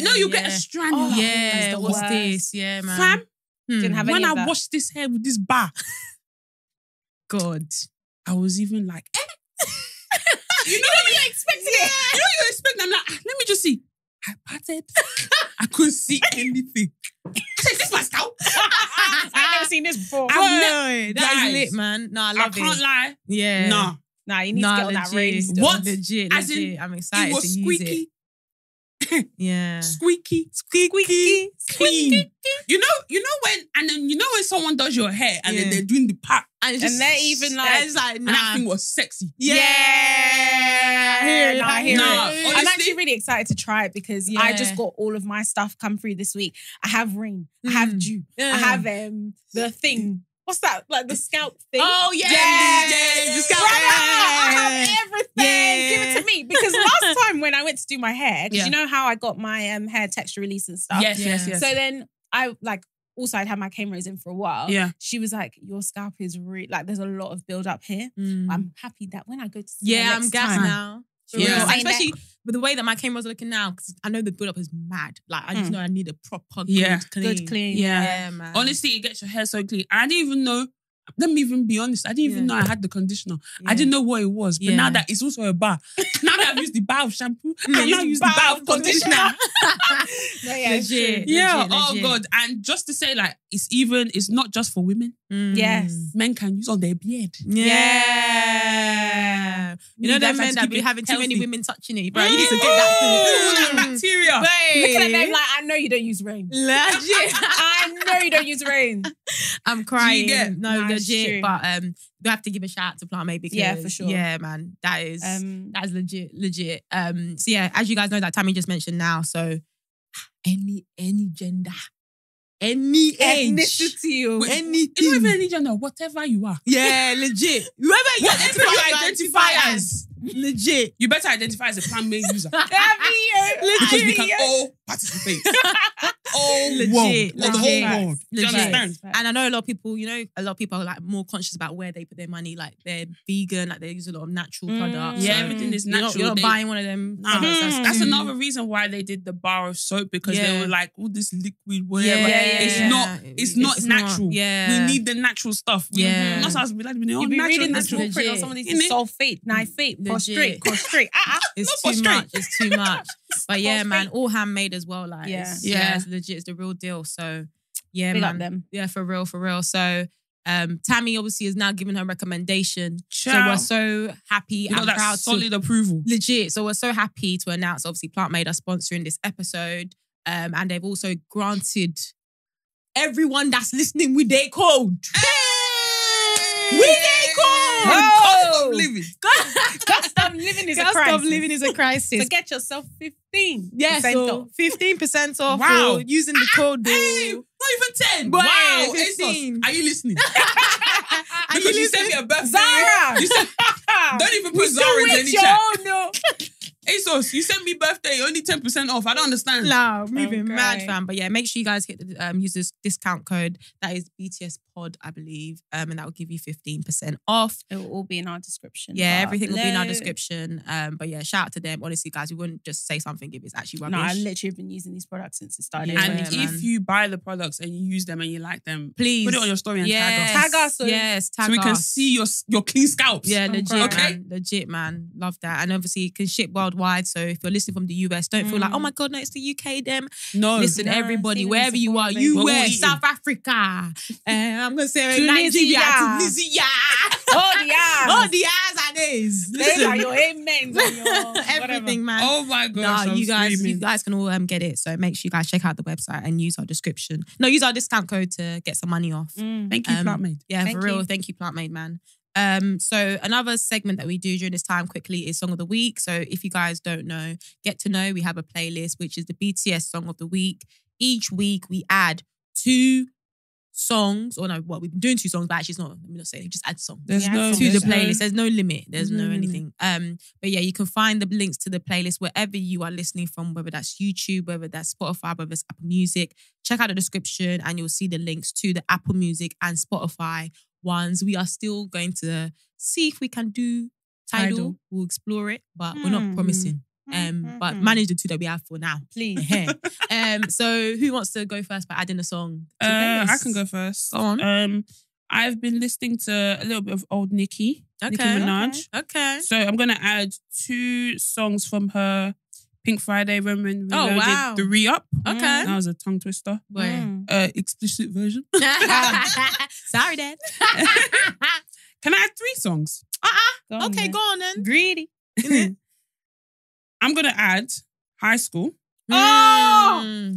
know, you get a strand. What's this? Yeah, man. Fam, didn't have when any I of that. washed this hair with this bar, God, I was even like, you know what you're expecting it. You know what you're expecting. I'm like, let me just see. I parted. I couldn't see anything. I said, this my scalp. I've never seen this before. That is lit, man. No, I love it. I can't lie. Yeah. Nah, you need to get on that range. What? Legit. As in, I'm excited it was to use squeaky. it. Yeah. Squeaky. Clean. You know when someone does your hair and then they're doing the part And they're even like, it's like, and that thing was sexy. I hear it. Honestly, I'm actually really excited to try it because I just got all of my stuff come through this week. I have rain. I have dew. I have the thing. What's that? Like the scalp thing? Oh, yeah. The scalp. I have everything. Give it to me. Because last time when I went to do my hair, because you know how I got my hair texture release and stuff? Yes. So then I also I'd had my cameras in for a while. Yeah. She was like, your scalp is really, like there's a lot of build up here. I'm happy that when I go to see her I'm gassed now. Yeah. Especially with the way that my cameras are looking now, because I know the build-up is mad. Like, I just know I need a proper good clean. Yeah, man. Honestly, it gets your hair so clean. And I didn't even know, let me even be honest, I didn't even know I had the conditioner. I didn't know what it was. But now that it's also a bar. Now that I've used the bar of shampoo, I now use the bar of conditioner. Legit. Oh God. And just to say, like, it's not just for women. Yes. Men can use on their beard. Yeah. You know them men that be having too many women touching it, bro. You need to get that thing. That bacteria. Looking at them like, I know you don't use rain. Legit. I know you don't use rain. I'm crying. No, legit. true. But we have to give a shout out to Plant Mate because for sure. Yeah, man. That is legit. So yeah, as you guys know, that Tammy just mentioned now. So any gender. Any age. Ethnicity or anything. It's not even any gender, whatever you are. Yeah, legit. Whoever you identify as. Legit. You better identify as a Plant Mate user. legit. Because we can all participate. All Legit. world. The whole world. Do you Legit. understand? And I know a lot of people are like more conscious about where they put their money. Like they're vegan, like they use a lot of natural products. Yeah, So everything is you're natural. not buying one of them. products. That's another reason why they did the bar of soap, because they were like, all this liquid, whatever. It's not natural. Yeah. We need the natural stuff. Yeah. That's how we like to be You be reading this small print on some of these sulfate, nitrate, prostrate. It's too much. It's too much. But yeah, man, all handmade as well. Like, it's legit. It's the real deal. So yeah, Big man. up them. Yeah, for real. So Tammy obviously is now giving her recommendation. So Ciao. we're so happy You know and that proud solid to approval. legit. So we're so happy to announce obviously Plant Made are sponsoring this episode. And they've also granted everyone that's listening with their code. With their code! Cost of living. Cost of living is a Cost crisis. of living is a crisis. So get yourself 15. Yeah, so off. 15% off Wow. for using the code. Hey, not even 10. Wow, Wow, 15. ASOS, are you listening? Are you Because you sent me listening? a birthday. Zara! You said, don't even put Zara in any Your chat. own, no. ASOS, you sent me birthday, only 10% off. I don't understand. No, moving Okay. mad, fam. But yeah, make sure you guys hit the use this discount code. That is BTS Pod, I believe. And that will give you 15% off. It will all be in our description. Yeah, everything will be in our Hello. description. But yeah, shout out to them. Honestly, guys, we wouldn't just say something if it's actually rubbish. No, I literally have been using these products since it started. Yeah, And man. if you buy the products and you use them and you like them, Please put it on your story and tag us. Tag us, so- Yes, tag So we can us. see your clean scalps. Yeah, legit, Okay. man. Legit, man. Love that. And obviously, it can ship worldwide. So if you're listening from the US, don't feel like, oh my God, no, it's the UK, them. No. Listen, No, everybody, see them wherever in you are, Sephora, baby. We're all US, eating. South Africa, I'm going to say Tunisia. Nigeria, Tunisia. Oh, the ass. Oh, the eyes and A's. Those Listen, are your amens and your everything, man. Oh my gosh. No, I'm you screaming. guys can all get it. So make sure you guys check out the website and use our description. No, use our discount code to get some money off. Thank you, Plant Made. Yeah, Thank for real. you. Thank you, Plant Made, man. So another segment that we do during this time quickly is Song of the Week. So if you guys don't know, get to know, we have a playlist, which is the BTS Song of the Week. Each week we add 2 songs, or no, well, we've been doing 2 songs, but actually it's not, let me not say it, just add songs. There's Yeah, no so To the there's no- playlist. There's no limit. There's no no limit. anything. But yeah, you can find the links to the playlist wherever you are listening from, whether that's YouTube, whether that's Spotify, whether it's Apple Music. Check out the description and you'll see the links to the Apple Music and Spotify ones. We are still going to see if we can do Tidal. Tidal. We'll explore it, but we're not promising. But manage the 2 that we have for now. Please. So who wants to go first by adding a song to the I playlist? can go first. Go on. I've been listening to a little bit of old Nicki Minaj. Okay. So I'm gonna add 2 songs from her Pink Friday when we Oh, loaded wow. the re-up. Okay. That was a tongue twister. Where? Explicit version. Sorry, Dad. Can I add 3 songs? Go on Okay, then. go on then. Greedy. I'm gonna add High School. Oh!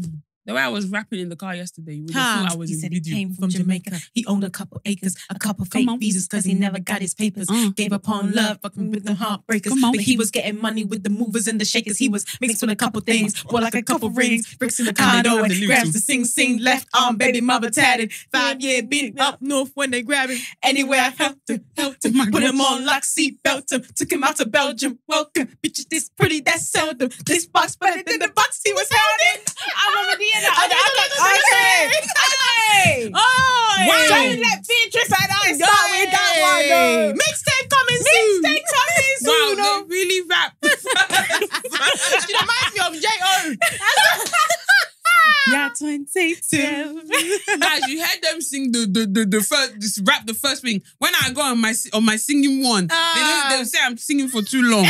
The way I was rapping in the car yesterday, you would Huh. have thought I was He in said he video. came from Jamaica. He owned a couple acres, a couple fake on. visas because he never got his papers. Gave up on love, fucking with the heartbreakers. Come on. But he was getting money with the movers and the shakers. He was mixed with a couple things, wore like a couple rings, bricks in the condo, and grabs to sing, left arm, baby mother tatted. 5-year beating up north when they grab him. Anywhere I helped him. Put him on lock, seat belt him. Took him out to Belgium. Welcome, bitches this pretty, that's seldom. This box better than the box he was held in. I'm already in it. Okay. Hey! Oh, Wow. Don't let Beatrice and I start with that one, though. Mixtape coming soon. Mixtape coming soon. Wow, they really rap. She reminds me of J.O. Yeah, 22. Guys, you heard them sing the first, just rap the first thing. When I go on my singing one, they say I'm singing for too long.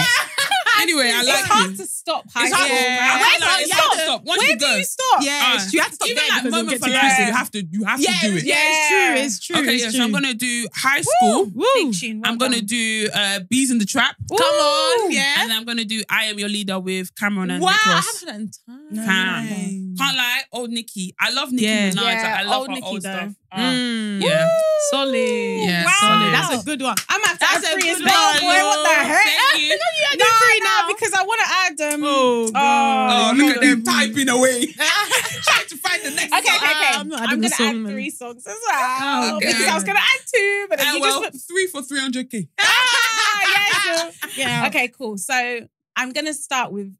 Anyway, I It's like hard it. to stop high It's hard, school. Yeah. I Where can't lie, do it's you hard to stop? stop. Once Where you do go. you stop? Yes, you have to stop Even there like because we'll moment get for to life, it. you have to do it. Yeah, it's true. Okay, it's yeah, true. so I'm gonna do High School. Big tune. Well I'm gonna done. do Bees in the Trap. Come on, yeah. And then I'm gonna do I Am Your Leader with Cameron and Wow, I Nicholas. haven't had time. No, Fam. Can't lie, old Nicki. I love Nicki Yeah. Minaj. Yeah, I love old her Nicki old though. stuff. Yeah. Yeah. Solid. Yeah, Wow. solid. That's a good one. I'm after That's a free good as well, one, boy. What the yo. heck? Thank you. No, no, because I want to add them. Oh, God. Oh, look at them typing away. Trying to find the next Okay, song. okay. I'm I'm not going adding to the song, add man. 3 songs as well. Okay. Because I was going to add 2, but then you well, just... 3 for 300k. Yeah, sure. Yeah. Okay, cool. So I'm going to start with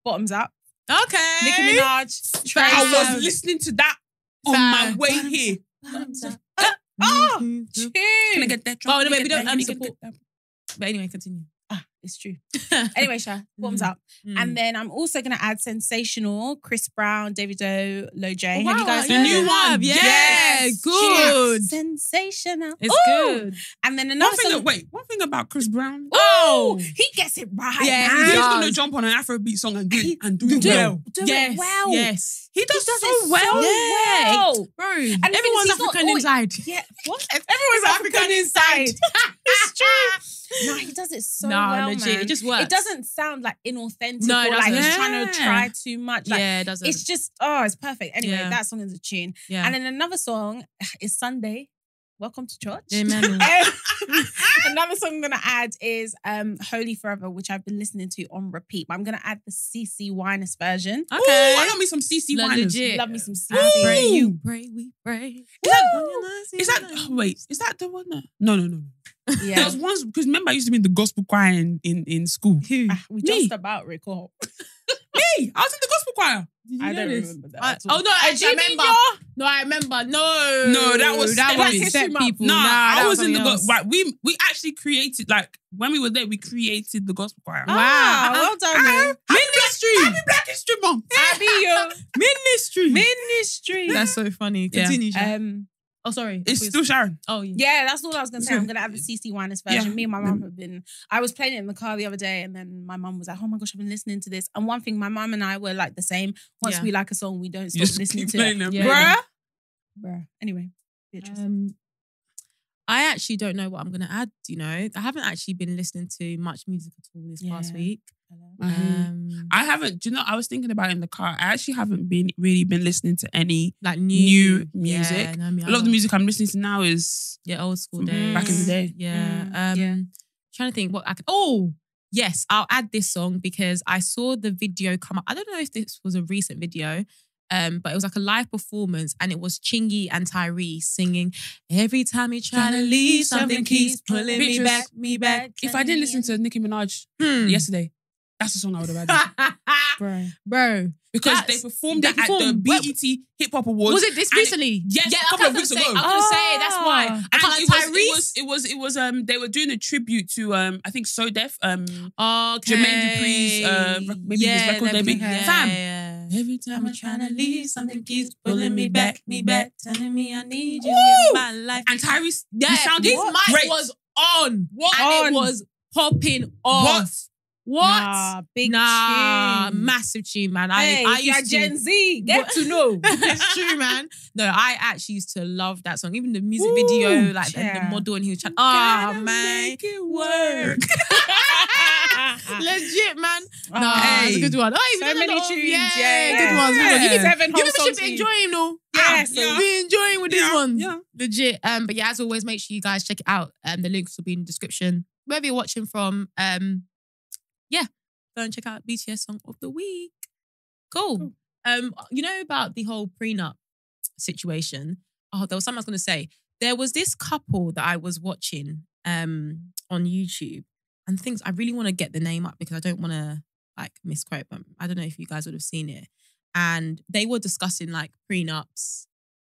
Bottoms Up. Okay. Nicki Minaj. Trey I Songz. was listening to that on my Fam. way here. Bottoms Up. Oh, Can I tune. get that? Oh, no, Can I wait, we get don't that? Can I support. get that? But anyway, continue. It's true. Anyway, Sha, bottoms up. And then I'm also going to add Sensational, Chris Brown, Davido, Lil J. Have you guys the heard new it? one? Yeah, good. Sensational. It's good. And then another song. One thing about Chris Brown. Oh, he gets it right. Yeah, man. He's does. gonna jump on an Afrobeat song and do it Do well. it well. Yes. He does it so well. well. Bro, And everyone's he's not African always- inside. Yeah. What? Everyone's African inside. It's true. No, he does it so well, legit. man. It just works. It doesn't sound like inauthentic No, it or like doesn't. he's trying to try too much. Like, Yeah, it doesn't. it's just, it's perfect. Anyway, Yeah. that song is a tune. Yeah. And then another song is Sunday. Welcome to church. Amen. Another song I'm going to add is Holy Forever, which I've been listening to on repeat. But I'm going to add the CC Winers version. Ooh, I got me some CC No, Winers. legit. Love me some CC. I pray, Ooh. you pray, we pray. Is that the one? No. There Yeah. was once, because remember I used to be in the gospel choir in school. Who? We Me. just about recall. Me, I was in the gospel choir. I don't this? remember that. at all. Oh no, actually, I remember. No, I remember. No, that was that Black was History set Month. people. Nah, I was in the something gospel. else. Right, we actually created, like, when we were there, we created the gospel choir. Ah, well done, man. Happy Black History Month. Happy your Ministry. That's so funny. Yeah. Continue. Sharon. Oh, sorry. It's still Sharon. Oh, yeah. Yeah, that's all I was going to say. I'm going to add the CC Winers version. Yeah. Me and my mum have been... I was playing it in the car the other day and then my mum was like, oh my gosh, I've been listening to this. And one thing, my mum and I were like the same. Once Yeah. we like a song, we don't stop Just listening keep to playing it. them. Yeah. Bruh. Anyway, Beatrice. I actually don't know what I'm going to add, you know. I haven't actually been listening to much music at all this past Yeah. week. I haven't, do you know, I was thinking about it in the car. I actually haven't really been listening to any Like new music. Yeah, no, I mean, A lot of the music I'm listening to now is old school from days. back in the day. Yeah. Yeah. Trying to think what I could. Oh, yes, I'll add this song because I saw the video come up. I don't know if this was a recent video, but it was like a live performance and it was Chingy and Tyrese singing, every time you try to leave, something keeps pulling me back. If I didn't listen to Nicki Minaj yesterday, that's the song I would have added. Bro. Because That's- they performed they that at performed- the BET Hip Hop Awards. Was it this and recently? Yes, yeah, a couple of weeks ago. I was gonna say that's why. I And can't Tyrese. it was they were doing a tribute to I think So Def Okay. Jermaine Dupri's maybe his record debut. Fam. Yeah. Every time I'm trying to leave, something keeps pulling me back, telling me I need you Woo! in my life. And Tyrese, Yeah, he sounded his mic great. was on. What? And it was popping off. What? Nah, big tune. Massive tune, man. Hey, I you're used to Gen Z. Get to know. It's true, man. No, I actually used to love that song. Even the music video, like the yeah. model, and he was trying. Gotta Man, make it work. legit, man. No, Hey. it's a good one. Oh, he's So done a many lot of- tunes, Yeah, yeah. good ones. Good ones. You Yeah. be- 7 you whole should songs be for you. enjoying though. Yeah, So be enjoying with these ones. Yeah. Legit. But yeah, as always, make sure you guys check it out. The links will be in the description. Wherever you're watching from, yeah, go and check out BTS Song of the Week. Cool. You know about the whole prenup situation? Oh, there was something I was going to say. There was this couple that I was watching on YouTube, and things I really want to get the name up because I don't want to like misquote, but I don't know if you guys would have seen it. And they were discussing like prenups.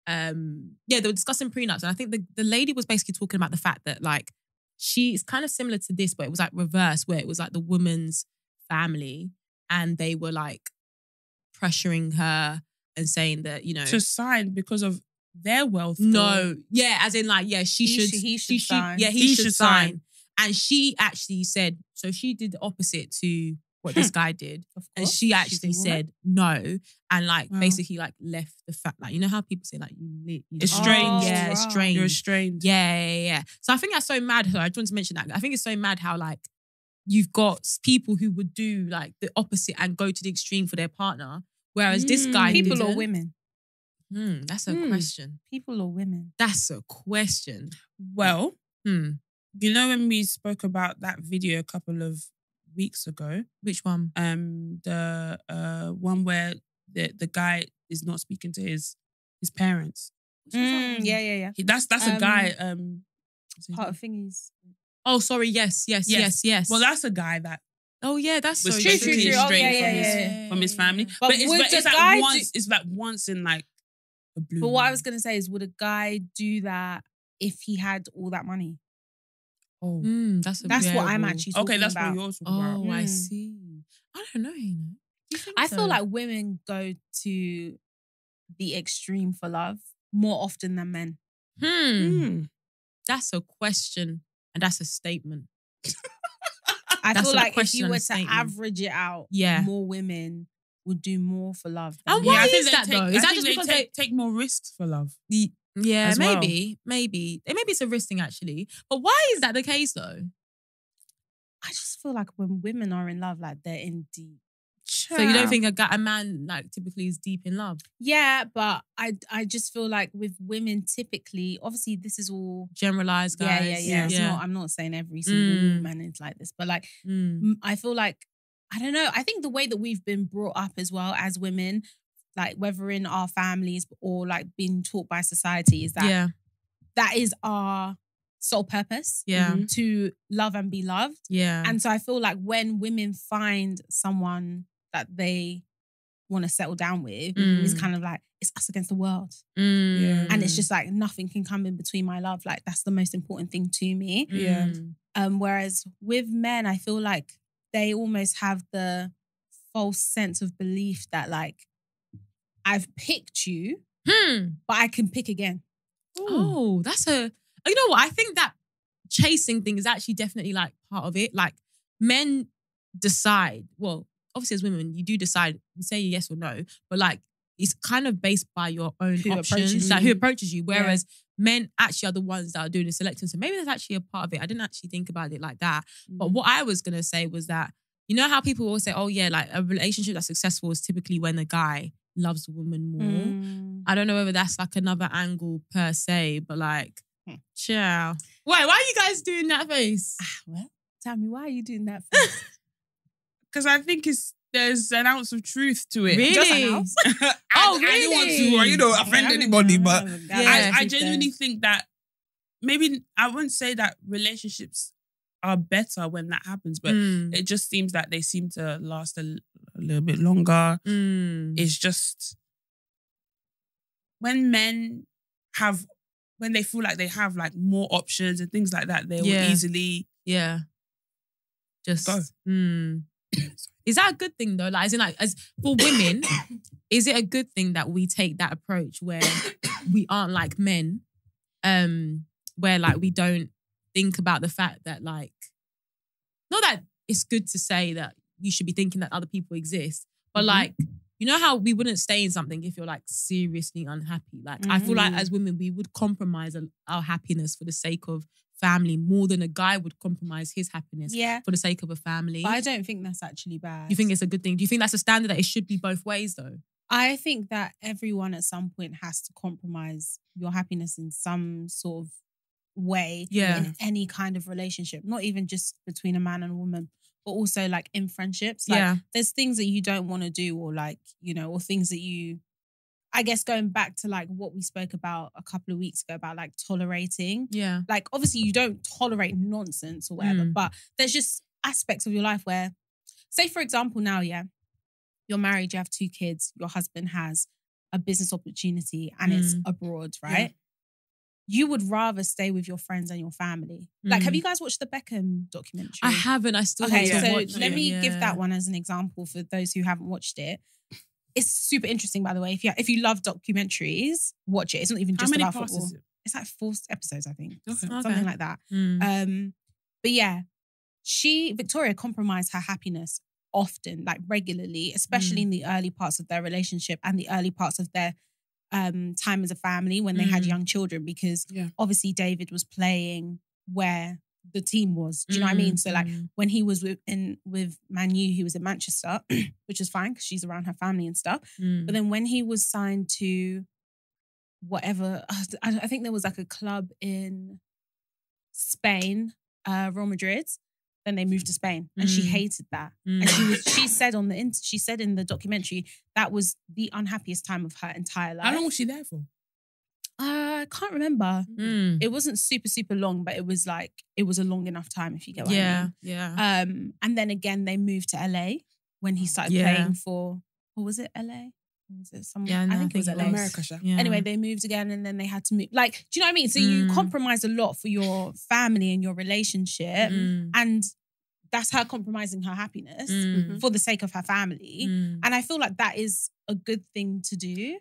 They were discussing prenups, and I think the lady was basically talking about the fact that like she's kind of similar to this, but it was like reverse, where it was like the woman's family, and they were like pressuring her and saying that, you know, To sign because of their wealth. no, yeah, as in like, yeah, he should sign. Yeah, He he should should sign. sign. And she actually said, so she did the opposite to what this guy did. Of And course. she She's actually a woman. said no. And like Wow. basically like left the fact, like, you know how people say like you Estranged. Yeah, Oh, estranged. You're estranged. Yeah. So I think that's so mad. I just want to mention that. I think it's so mad how like you've got people who would do like the opposite and go to the extreme for their partner. Whereas this guy People didn't. or women? That's a Hmm. question. People or women? That's a question. Well, Hmm. you know when we spoke about that video a couple of weeks ago, Which one? the one where the guy is not speaking to his parents. Yeah. That's a guy. Part of thingies. Oh, sorry. Yes. Well, that's a guy that Oh, yeah. That's was so true, basically true. Oh, estranged yeah. from his family. But But, would it's the like guy once. It's like once in like a blue. But what I was going to say is, would a guy do that if he had all that money? Oh, That's That's what I'm variable. actually talking okay, that's about. what you're talking about. Oh, I Mm. see. I don't know. You know. Do you think I so? feel like women go to the extreme for love more often than men. That's a question and that's a statement. I That's feel a like if question you and a were to statement. average it out, Yeah. more women would do more for love. Than And men. why I think is they that take- though? I Is that think just they because take more risks for love? Yeah, as well. maybe. Maybe it's a risk thing actually. But why is that the case though? I just feel like when women are in love, like they're in deep. So you don't think a man like typically is deep in love? Yeah, but I just feel like with women typically, obviously this is all Generalized guys. yeah. It's not, I'm not saying every single woman is like this, but like I feel like, I don't know. I think the way that we've been brought up as well as women, like whether in our families or like being taught by society, is that that is our sole purpose. To love and be loved. Yeah. And so I feel like when women find someone that they want to settle down with, it's kind of like, it's us against the world. Yeah. And it's just like nothing can come in between my love. Like that's the most important thing to me. Yeah. Whereas with men, I feel like they almost have the false sense of belief that like, I've picked you, but I can pick again. Oh, that's a. You know what? I think that chasing thing is actually definitely like part of it. Like men decide. Well, obviously as women, you do decide. You say yes or no, but like it's kind of based by your own Who options. approaches Like you. who approaches you. Whereas men actually are the ones that are doing the selection. So maybe that's actually a part of it. I didn't actually think about it like that. But what I was gonna say was that, you know how people always say, oh yeah, like a relationship that's successful is typically when a guy loves the woman more. I don't know whether that's like another angle per se, but like, ciao. Why are you guys doing that face? Well, tell me, why are you doing that? Because I think there's an ounce of truth to it. Really? Just an ounce? I didn't want to, offend anybody, but Yeah. I genuinely think that maybe I wouldn't say that relationships are better when that happens, but it just seems that they seem to last a little bit longer. It's just when men when they feel like they have like more options and things like that, they will easily just go. Is that a good thing though? Like, as for women, is it a good thing that we take that approach where we aren't like men, where like we don't think about the fact that like, not that it's good to say that you should be thinking that other people exist, but like, you know how we wouldn't stay in something if you're like seriously unhappy. Like I feel like as women, we would compromise our happiness for the sake of family more than a guy would compromise his happiness for the sake of a family. But I don't think that's actually bad. You think it's a good thing? Do you think that's a standard that it should be both ways though? I think that everyone at some point has to compromise your happiness in some sort of way in any kind of relationship, not even just between a man and a woman, but also like in friendships. Like there's things that you don't want to do, or like, you know, or things that you, I guess going back to like what we spoke about a couple of weeks ago about like tolerating. Yeah. Like obviously you don't tolerate nonsense or whatever, but there's just aspects of your life where, say for example now, you're married, you have 2 kids, your husband has a business opportunity and it's abroad, right? Yeah. You would rather stay with your friends and your family. Like, have you guys watched the Beckham documentary? I haven't. I still want to watch it. Let me give that one as an example for those who haven't watched it. It's super interesting, by the way. If you love documentaries, watch it. It's not even just about football. It's like 4 episodes, I think. Something like that. But yeah, Victoria compromised her happiness often, like regularly, especially in the early parts of their relationship and the early parts of their time as a family when they had young children, because obviously David was playing where the team was. Do you know what I mean? So like when he was with Man U, he was in Manchester, which is fine because she's around her family and stuff. But then when he was signed to whatever, I think there was like a club in Spain, Real Madrid. Then they moved to Spain, and she hated that. And she said in the documentary that was the unhappiest time of her entire life. How long was she there for? I can't remember. It wasn't super, super long, but it was a long enough time, if you get what I mean. Yeah. And then again, they moved to LA when he started playing for, what was it, LA? Was it somewhere? Yeah, no, I think it was LA. America, sure. Yeah. Anyway, they moved again and then they had to move. Like, do you know what I mean? So you compromise a lot for your family and your relationship. And that's her compromising her happiness for the sake of her family. And I feel like that is a good thing to do.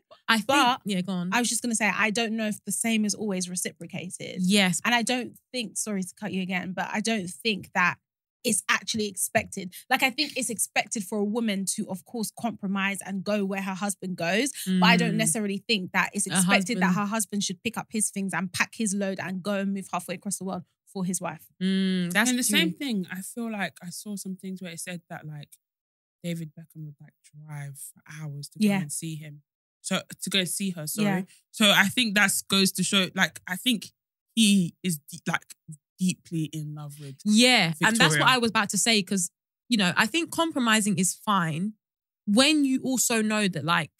Yeah, go on. I was just going to say, I don't know if the same is always reciprocated. Yes. And I don't think, sorry to cut you again, but I don't think that it's actually expected. Like, I think it's expected for a woman to, of course, compromise and go where her husband goes. But I don't necessarily think that it's expected that her husband should pick up his things and pack his load and go and move halfway across the world for his wife. That's the same thing. I feel like I saw some things where it said that like David Beckham would like drive for hours to go and see him. So to go and see her, sorry. Yeah. So I think that goes to show, like, I think he is deeply in love with Victoria. And that's what I was about to say, because, you know, I think compromising is fine when you also know that, like,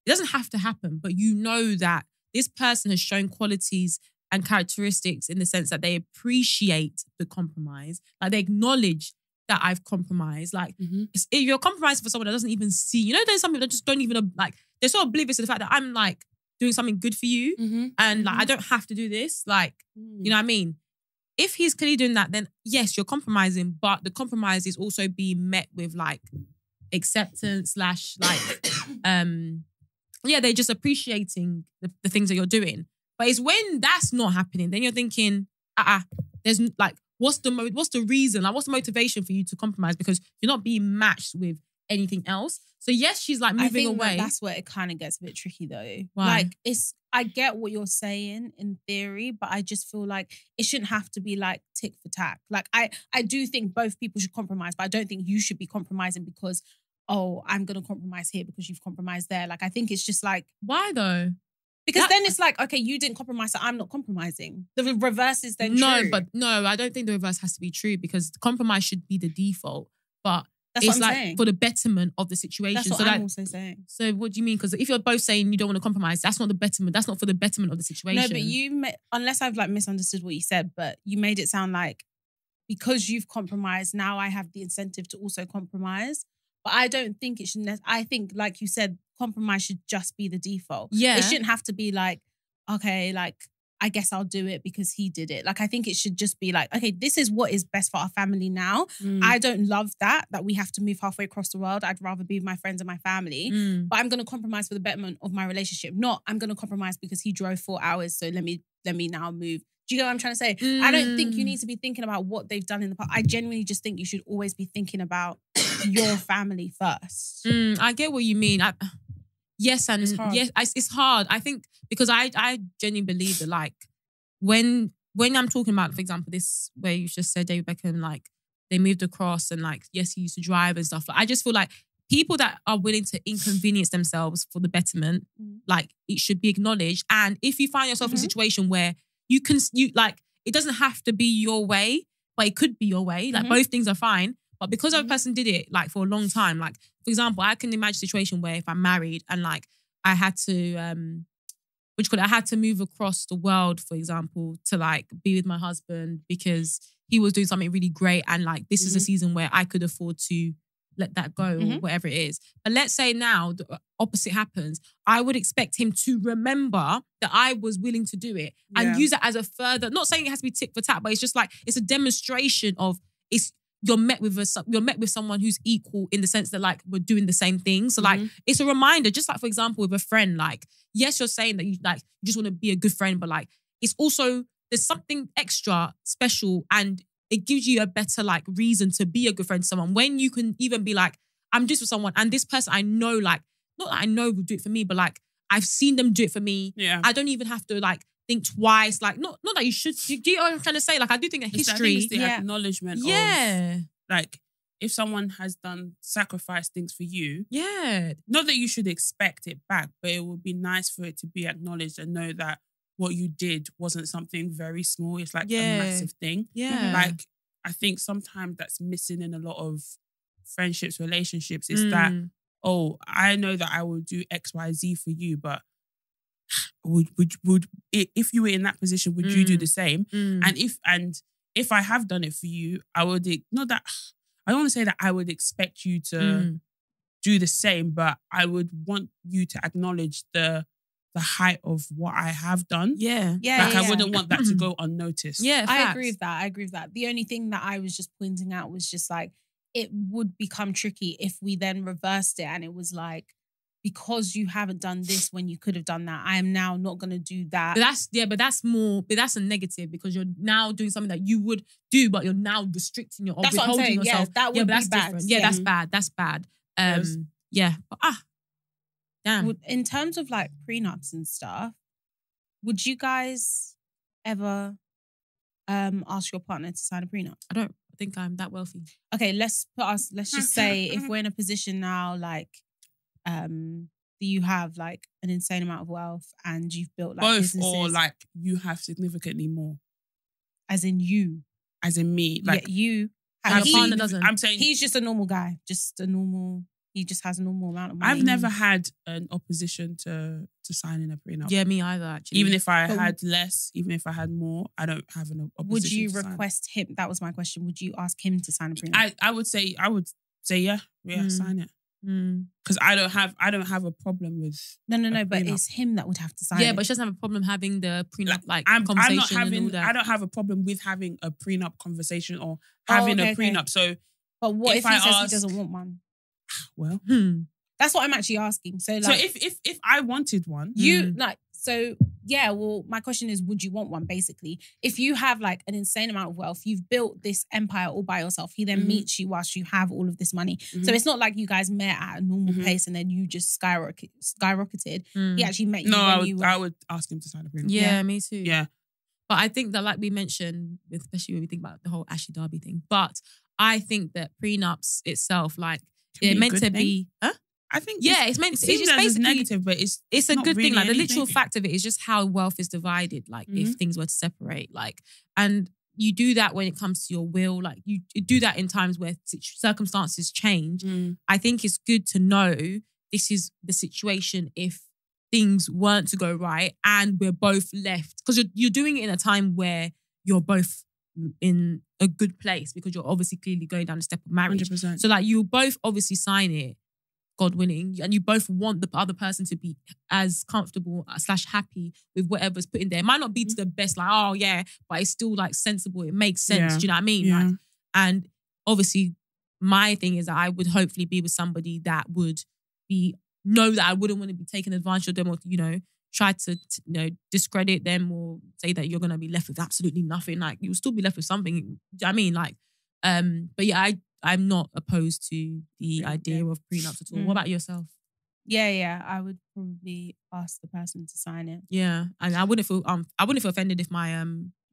it doesn't have to happen, but you know that this person has shown qualities and characteristics in the sense that they appreciate the compromise. Like, they acknowledge that I've compromised. Like, if you're compromising for someone that doesn't even see, you know, there's some people that just don't even, like, they're so oblivious to the fact that I'm, like, doing something good for you and, like, I don't have to do this. Like, you know what I mean? If he's clearly doing that, then yes, you're compromising, but the compromise is also being met with, like, acceptance / like, they're just appreciating the things that you're doing. But it's when that's not happening, then you're thinking, there's like, what's the reason? Like, what's the motivation for you to compromise? Because you're not being matched with anything else. So yes, she's like moving away. That's where it kind of gets a bit tricky though. Why? Like, I get what you're saying in theory, but I just feel like it shouldn't have to be like tick for tack. Like, I do think both people should compromise, but I don't think you should be compromising because, oh, I'm going to compromise here because you've compromised there. Like, I think it's just like... Why though? Because then it's like, okay, you didn't compromise, so I'm not compromising. The reverse is then true. No, I don't think the reverse has to be true, because compromise should be the default. But that's it's what I'm like saying. for the betterment of the situation. That's what I'm also saying. So what do you mean? Because if you're both saying you don't want to compromise, that's not the betterment. That's not for the betterment of the situation. No, but unless I've like misunderstood what you said, but you made it sound like because you've compromised, now I have the incentive to also compromise. But I don't think it should. I think, like you said, compromise should just be the default. Yeah. It shouldn't have to be like, okay, like, I guess I'll do it because he did it. Like, I think it should just be like, okay, this is what is best for our family now. I don't love that we have to move halfway across the world. I'd rather be with my friends and my family. But I'm going to compromise for the betterment of my relationship. Not, I'm going to compromise because he drove 4 hours, so let me now move. Do you get what I'm trying to say? I don't think you need to be thinking about what they've done in the past. I genuinely just think you should always be thinking about your family first. I get what you mean. Yes, and It's hard. yes, it's hard. I think because I genuinely believe that, like, when I'm talking about, for example, this where you just said David Beckham, like, they moved across and, like, yes, he used to drive and stuff. I just feel like people that are willing to inconvenience themselves for the betterment, like, it should be acknowledged. And if you find yourself in a situation where you like, it doesn't have to be your way, but it could be your way. Like, both things are fine. But because a person did it, like, for a long time, like, for example, I can imagine a situation where if I'm married and, like, I had to, I had to move across the world, for example, to, like, be with my husband because he was doing something really great, and, like, this is a season where I could afford to let that go or whatever it is. But let's say now the opposite happens. I would expect him to remember that I was willing to do it and use it as a further, not saying it has to be tick for tack, but it's just like, it's a demonstration of, you're met with someone who's equal in the sense that, like, we're doing the same thing. So, like, it's a reminder, just like, for example, with a friend, like, yes, you're saying that you just want to be a good friend, but, like, it's also, there's something extra special, and it gives you a better, like, reason to be a good friend to someone when you can even be like, I'm just with someone, and this person I know, like, not that I know will do it for me, but, like, I've seen them do it for me. Yeah. I don't even have to, like, think twice. Like, not that you should. Do you know what I'm trying to say? Like, I do think that history. I think it's the acknowledgement of, like, if someone has done sacrifice things for you, not that you should expect it back, but it would be nice for it to be acknowledged and know that what you did wasn't something very small. It's like a massive thing. Like, I think sometimes that's missing in a lot of friendships, relationships, is that, oh, I know that I will do X, Y, Z for you, but would if you were in that position, would you do the same? And if I have done it for you, I would not that I don't want to say that I would expect you to do the same, but I would want you to acknowledge the height of what I have done. Yeah. I wouldn't want that to go unnoticed. Yeah, I agree with that. The only thing that I was just pointing out was just like, it would become tricky if we then reversed it and it was like, because you haven't done this when you could have done that, I am now not going to do that. But that's a negative because you're now doing something that you would do, but you're now restricting your That's what I'm saying. yourself. Yeah, that would be that's bad. different. Yeah, that's bad. That's bad. Yeah. But, damn. In terms of like prenups and stuff, would you guys ever ask your partner to sign a prenup? I don't think I'm that wealthy. Okay, let's just say if we're in a position now, like, you have like an insane amount of wealth and you've built like both, businesses, or like you have significantly more, as in you, as in me, like you. And your partner doesn't. I'm saying He's just a normal guy, he just has a normal amount of money. I've never had an opposition to signing a prenup. Yeah, me either. Actually, Even if I had less, even if I had more, I don't have an opposition. Would you to sign. request him? That was my question. Would you ask him to sign a prenup? I would say yeah, sign it. Because I don't have a problem with no, but it's him that would have to sign it. Yeah, but she doesn't have a problem having the prenup I conversation. I don't have a problem with having a prenup conversation or having a prenup. So, but what if he says he doesn't want one? Well, that's what I'm actually asking. So, like, if I wanted one, my question is, would you want one? Basically, if you have like an insane amount of wealth, you've built this empire all by yourself. He then meets you whilst you have all of this money. So it's not like you guys met at a normal place and then you just skyrocketed. He actually met you. I would ask him to sign a prenup. Yeah, me too. Yeah, but I think that, like we mentioned, especially when we think about the whole Ashley Darby thing, but I think that prenups itself, like, they're meant to be. Huh? I think it's meant. It's just basically negative, but it's a not good really thing. Like the anything. literal fact of it is just how wealth is divided. Like if things were to separate, like, and you do that when it comes to your will. Like you do that in times where circumstances change. I think it's good to know this is the situation if things weren't to go right and we're both left, because you're doing it in a time where you're both in a good place because you're obviously clearly going down the step of marriage. 100%. So like you both obviously sign it, God willing, and you both want the other person to be as comfortable / happy with whatever's put in there. It might not be to the best, like, oh yeah, but it's still like sensible. It makes sense. Do you know what I mean? Yeah. Like, and obviously my thing is that I would hopefully be with somebody that would know that I wouldn't want to be taken advantage of them or, try to discredit them or say that you're going to be left with absolutely nothing. Like, you'll still be left with something. Do you know what I mean? Like, but yeah, I'm not opposed to the idea of prenups at all. What about yourself? Yeah, I would probably ask the person to sign it. Yeah, and I wouldn't feel offended if my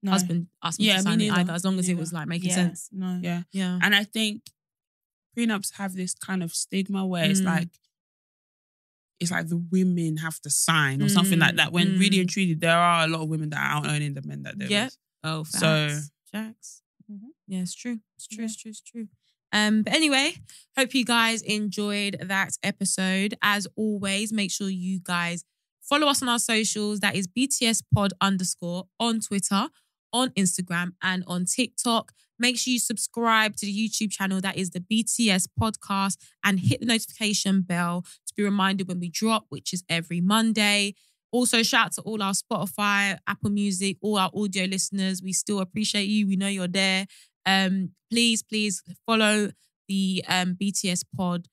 husband asked me to sign it either, as long as it was like making sense. No. Yeah. Yeah. And I think prenups have this kind of stigma where it's like the women have to sign or something like that. When really and truly, there are a lot of women that are out earning the men that they're with. Oh, facts. So, Jacks. Yeah, it's true. It's true. But anyway, hope you guys enjoyed that episode. As always, make sure you guys follow us on our socials. That is BTS Pod _ on Twitter, on Instagram, and on TikTok. Make sure you subscribe to the YouTube channel. That is the BTS Podcast, and hit the notification bell to be reminded when we drop, which is every Monday. Also, shout out to all our Spotify, Apple Music, all our audio listeners. We still appreciate you. We know you're there. Please follow the BTS Pod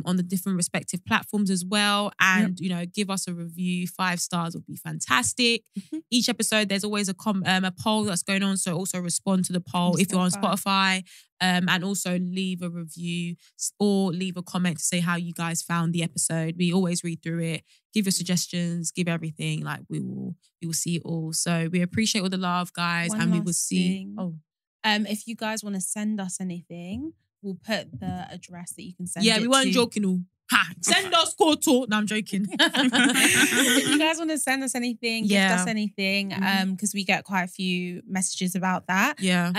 on the different respective platforms as well. And, give us a review. 5 stars would be fantastic. Each episode, there's always a poll that's going on. So also respond to the poll if you're on Spotify. And also leave a review or leave a comment to say how you guys found the episode. We always read through it, give your suggestions, give everything. Like we will see it all. So we appreciate all the love, guys. One and we will last see. thing. If you guys want to send us anything, we'll put the address that you can send. Yeah, we weren't joking. All. Ha! Send us Koto. No, I'm joking. If you guys want to send us anything, gift us anything, because we get quite a few messages about that. Yeah.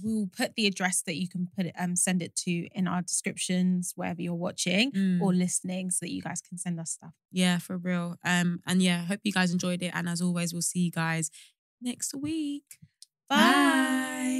We'll put the address that you can put it, send it to in our descriptions wherever you're watching or listening, so that you guys can send us stuff. Yeah, for real. And yeah, hope you guys enjoyed it. And as always, we'll see you guys next week. Bye.